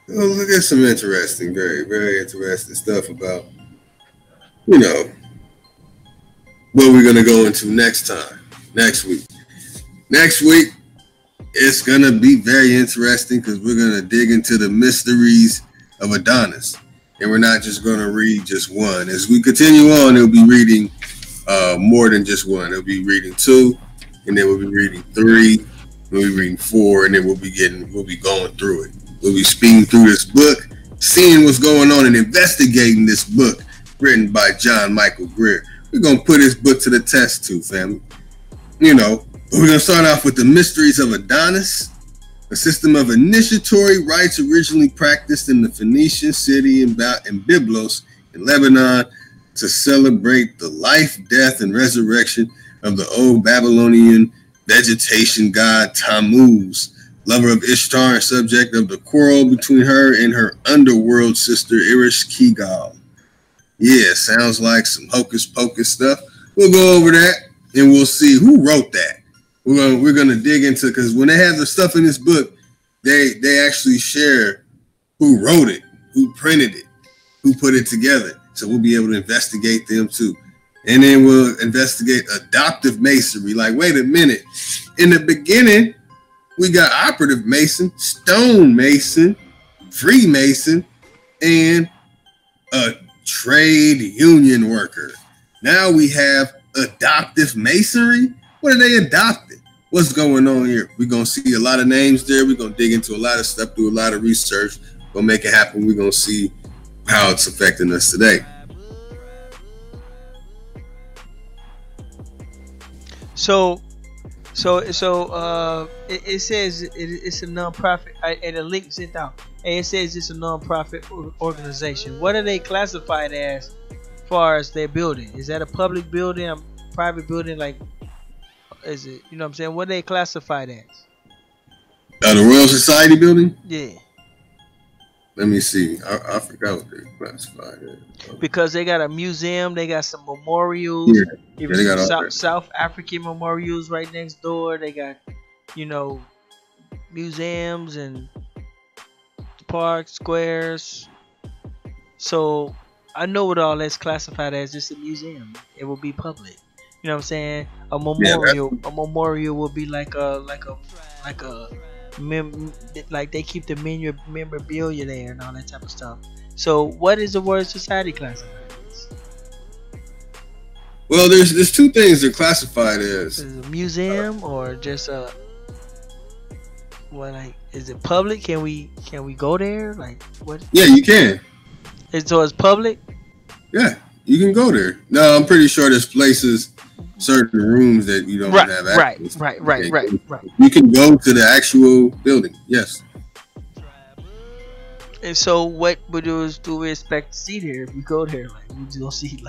look at some interesting, very, very interesting stuff about, you know, what we're gonna go into next week. Next week, it's gonna be very interesting because we're gonna dig into the mysteries of Adonis, and we're not just gonna read just one. As we continue on, we'll be reading more than just one. We'll be reading 2, and then we'll be reading 3. We'll be reading 4, and then we'll be going through it. We'll be speeding through this book, seeing what's going on, and investigating this book written by John Michael Greer. We're gonna put this book to the test too, family. You know, but we're gonna start off with the mysteries of Adonis, a system of initiatory rites originally practiced in the Phoenician city in Byblos in Lebanon to celebrate the life, death, and resurrection of the old Babylonian vegetation god Tammuz, lover of Ishtar and subject of the quarrel between her and her underworld sister Ereshkigal. Yeah, sounds like some hocus pocus stuff. We'll go over that and we'll see who wrote that. We're gonna dig into, because when they have the stuff in this book, they actually share who wrote it, who printed it, who put it together. So we'll be able to investigate them too. And then we'll investigate adoptive masonry. Like, wait a minute. In the beginning, we got operative mason, stone mason, Freemason, and a trade union worker. Now we have adoptive masonry. What are they adopted? What's going on here? We're going to see a lot of names there. We're going to dig into a lot of stuff, do a lot of research. We'll make it happen. We're going to see how it's affecting us today. So it says it's a nonprofit, and the link sent out, and it says it's a nonprofit organization. What are they classified as far as their building? Is that a public building, a private building? Like, is it, you know what I'm saying? What are they classified as? The Royal Society building? Yeah. Let me see. I forgot what they classified as. Because they got a museum, they got some memorials. Yeah, they got South African memorials right next door. They got, you know, museums and parks, squares. So I know what all that's classified as. Just a museum. It will be public. You know what I'm saying? A memorial. A memorial will be like they keep the memorabilia there and all that type of stuff. So what is the word society classified as? Well, there's two things they're classified as. Is it a museum or just a is it public? Can we go there? Like what? Yeah, you can. So it's public? Yeah, You can go there. No, I'm pretty sure there's places, certain rooms that you don't have access to. Right. You can go to the actual building. Yes. And so, what do we expect to see there if we go there? Like, we don't see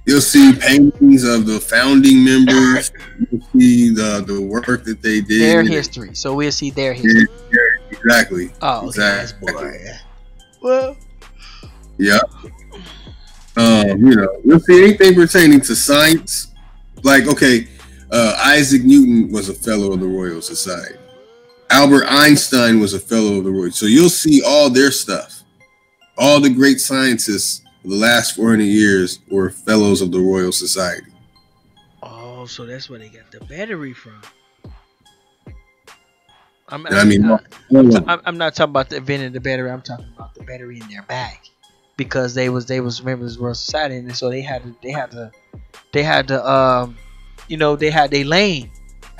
you'll see paintings of the founding members. You'll see the work that they did. Their history. So we'll see their history. Yeah, exactly. Oh, exactly. Okay. Well. Yeah. You'll see anything pertaining to science. Like, okay, Isaac Newton was a fellow of the Royal Society. Albert Einstein was a fellow of the Royal. So you'll see all their stuff. All the great scientists of the last 400 years were fellows of the Royal Society. Oh, so that's where they got the battery from. I'm not talking about the inventing the battery. I'm talking about the battery in their bag, because they was members of the Royal Society, and so they had their lane,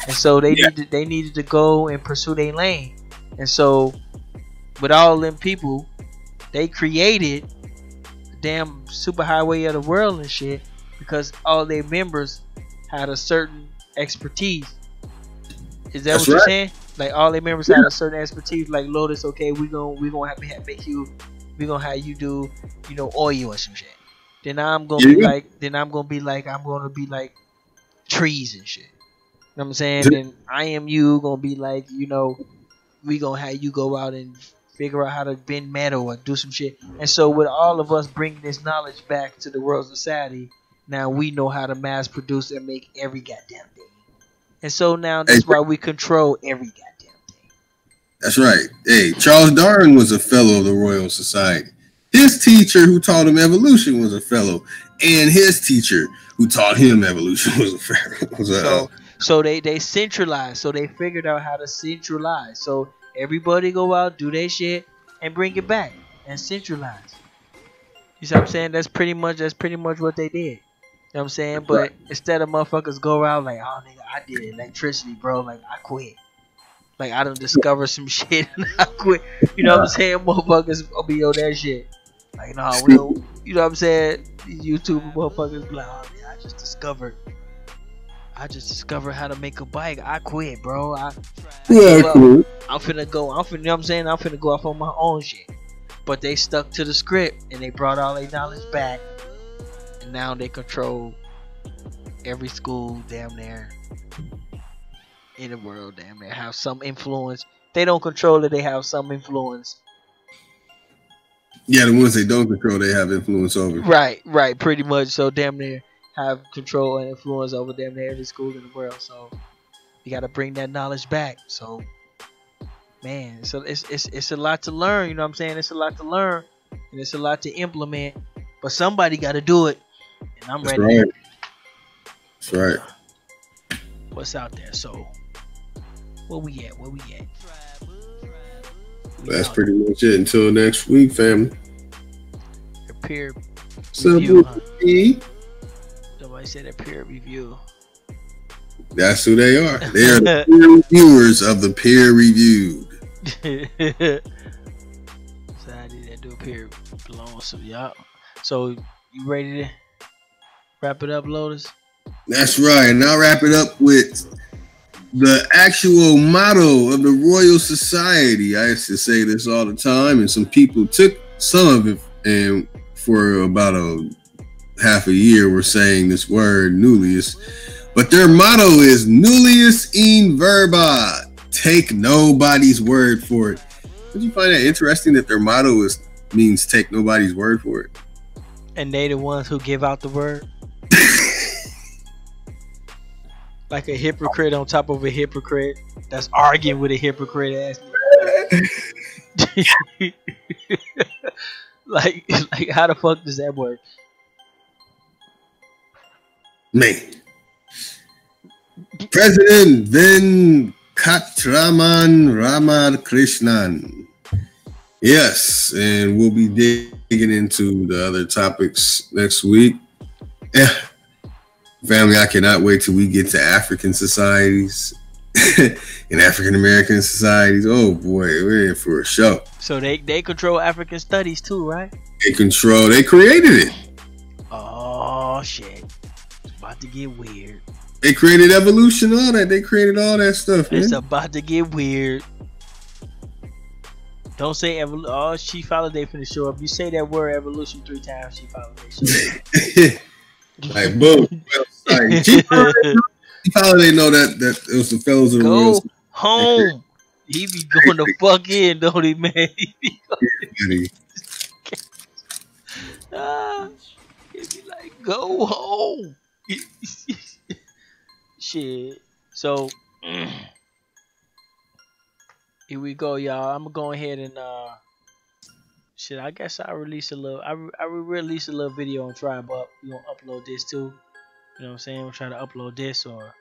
and so they needed to go and pursue their lane, and so with all them people, they created the damn superhighway of the world and shit, because all their members had a certain expertise. Is that what you're saying? Like, all their members had a certain expertise. Like Lotus, okay, we gonna have you do, oil and some shit. Then I'm gonna be like trees and shit. You know what I'm saying? Then I am you gonna be like, we gonna have you go out and figure out how to bend metal or do some shit. And so with all of us bringing this knowledge back to the World Society, now we know how to mass produce and make every goddamn thing. And so now that's why we control every goddamn thing. That's right. Hey, Charles Darwin was a fellow of the Royal Society. His teacher who taught him evolution was a fellow. And his teacher who taught him evolution was a fellow. So they centralized. So they figured out how to centralize. So everybody go out, do their shit, and bring it back and centralize. You see what I'm saying? That's pretty much what they did. You know what I'm saying? But instead of motherfuckers go around like, oh nigga, I did electricity, bro. Like, I quit. Like, I done discovered some shit and I quit. You know what I'm saying? Motherfuckers will be on that shit. Like, no, we don't. You know what I'm saying? These YouTube motherfuckers be like, oh man, I just discovered how to make a bike. I quit, bro. I'm finna go. You know what I'm saying? I'm finna go off on my own shit. But they stuck to the script and they brought all their knowledge back. And now they control every school damn near in the world, damn near have some influence. They don't control it, they have some influence. Yeah, the ones they don't control, they have influence over. Right, pretty much. So damn near have control and influence over damn near every school in the world. So you gotta bring that knowledge back. So man, so it's a lot to learn, you know what I'm saying? It's a lot to learn and it's a lot to implement. But somebody gotta do it. And I'm ready. Right. That's right. What's out there? So, where we at? That's pretty much it. Until next week, family. A peer review. Somebody said a peer review. That's who they are. They are the peer reviewers of the peer reviewed. Society that do peer belongs to y'all. So, you ready to wrap it up, Lotus? That's right. And I'll wrap it up with the actual motto of the Royal Society. I used to say this all the time, and some people took some of it, and for about a half a year were saying this word, nullius. But their motto is nullius in verba. Take nobody's word for it. Did you find that interesting that their motto means take nobody's word for it? And they the ones who give out the word? Like a hypocrite on top of a hypocrite that's arguing with a hypocrite ass. like how the fuck does that work? Man. President Venkatraman Ramakrishnan. Yes, and we'll be digging into the other topics next week. Yeah. Family, I cannot wait till we get to African societies and African American societies. Oh boy, we're in for a show. So they control African studies too, right? They created it. Oh, shit. It's about to get weird. They created evolution, all that. They created all that stuff, man. It's about to get weird. Don't say evolution. Oh, Chief Holiday finna show up. You say that word evolution 3 times, Chief Holiday show up. Like, boom. Like, Chief Holiday know that it was the fellows of the Go home. He be going the fuck in, don't he, man? He be going he be like, go home. Shit. So here we go, y'all. I'm gonna go ahead and shit. I guess I'll release a little. I will release a little video on Tribe Up. We gonna upload this too. You know what I'm saying? We're trying to upload this or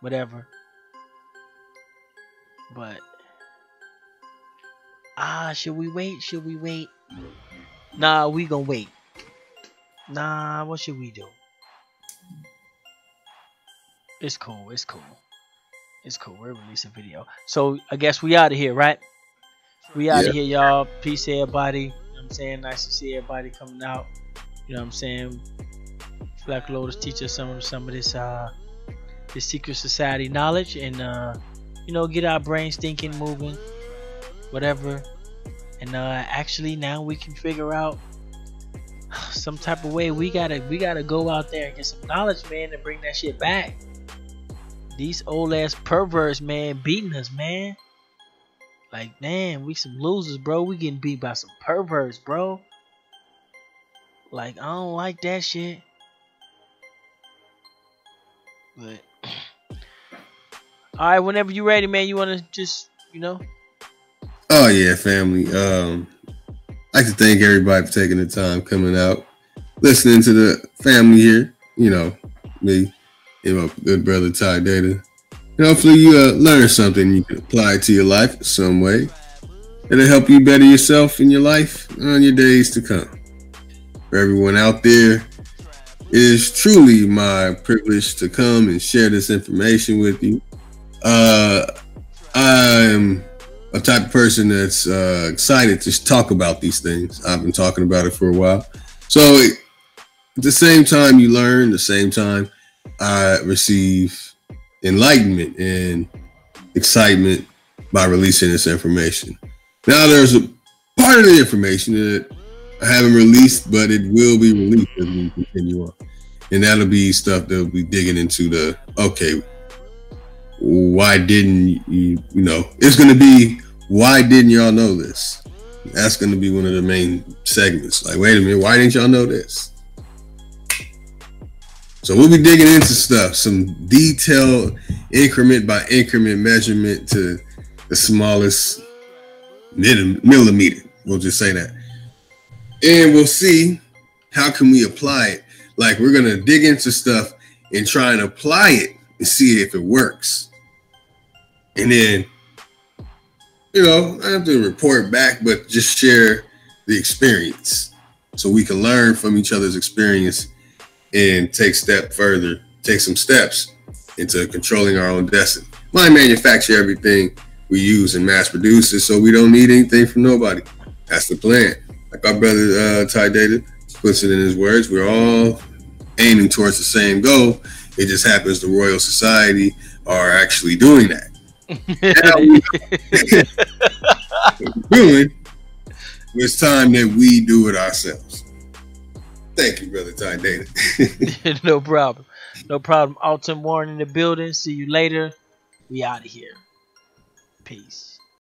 whatever. But should we wait? Should we wait? Nah, we gonna wait. Nah, what should we do? It's cool. It's cool. It's cool. We're releasing video. So I guess we out of here, right? We out of here, y'all. Peace, everybody. You know what I'm saying? Nice to see everybody coming out. You know what I'm saying? Black Lotus teach us some of this this secret society knowledge, and you know, get our brains thinking, moving, whatever. And actually now we can figure out some type of way. We gotta go out there and get some knowledge, man, and bring that shit back. These old ass perverts, man, beating us, man. Like, man, we some losers, bro. We getting beat by some perverts, bro. Like, I don't like that shit. But all right, whenever you ready, man, you wanna just, you know. Oh yeah, family. I'd like to thank everybody for taking the time coming out, listening to the family here. You know, me, and my good brother Ty Data. And hopefully you learn something you can apply to your life in some way. It'll help you better yourself in your life on your days to come. For everyone out there, it is truly my privilege to come and share this information with you. I'm a type of person that's excited to talk about these things. I've been talking about it for a while. So at the same time you learn, the same time I receive enlightenment and excitement by releasing this information. Now there's a part of the information that I haven't released, but it will be released as we continue on. And that'll be stuff that we'll be digging into the, okay, why didn't you know, it's going to be, why didn't y'all know this? That's going to be one of the main segments. Like, wait a minute, why didn't y'all know this? So we'll be digging into stuff, some detailed increment by increment measurement to the smallest millimeter. We'll just say that. And we'll see how can we apply it. Like, we're going to dig into stuff and try and apply it and see if it works. And then, you know, I have to report back, but just share the experience so we can learn from each other's experience and take some steps into controlling our own destiny. Why manufacture everything we use and mass produce it so we don't need anything from nobody? That's the plan. Like our brother Ty Data puts it in his words, we're all aiming towards the same goal. It just happens the Royal Society are actually doing that. It's time that we do it ourselves. Thank you, brother Ty Data. No problem. No problem. Autumn Warren in the building. See you later. We out of here. Peace.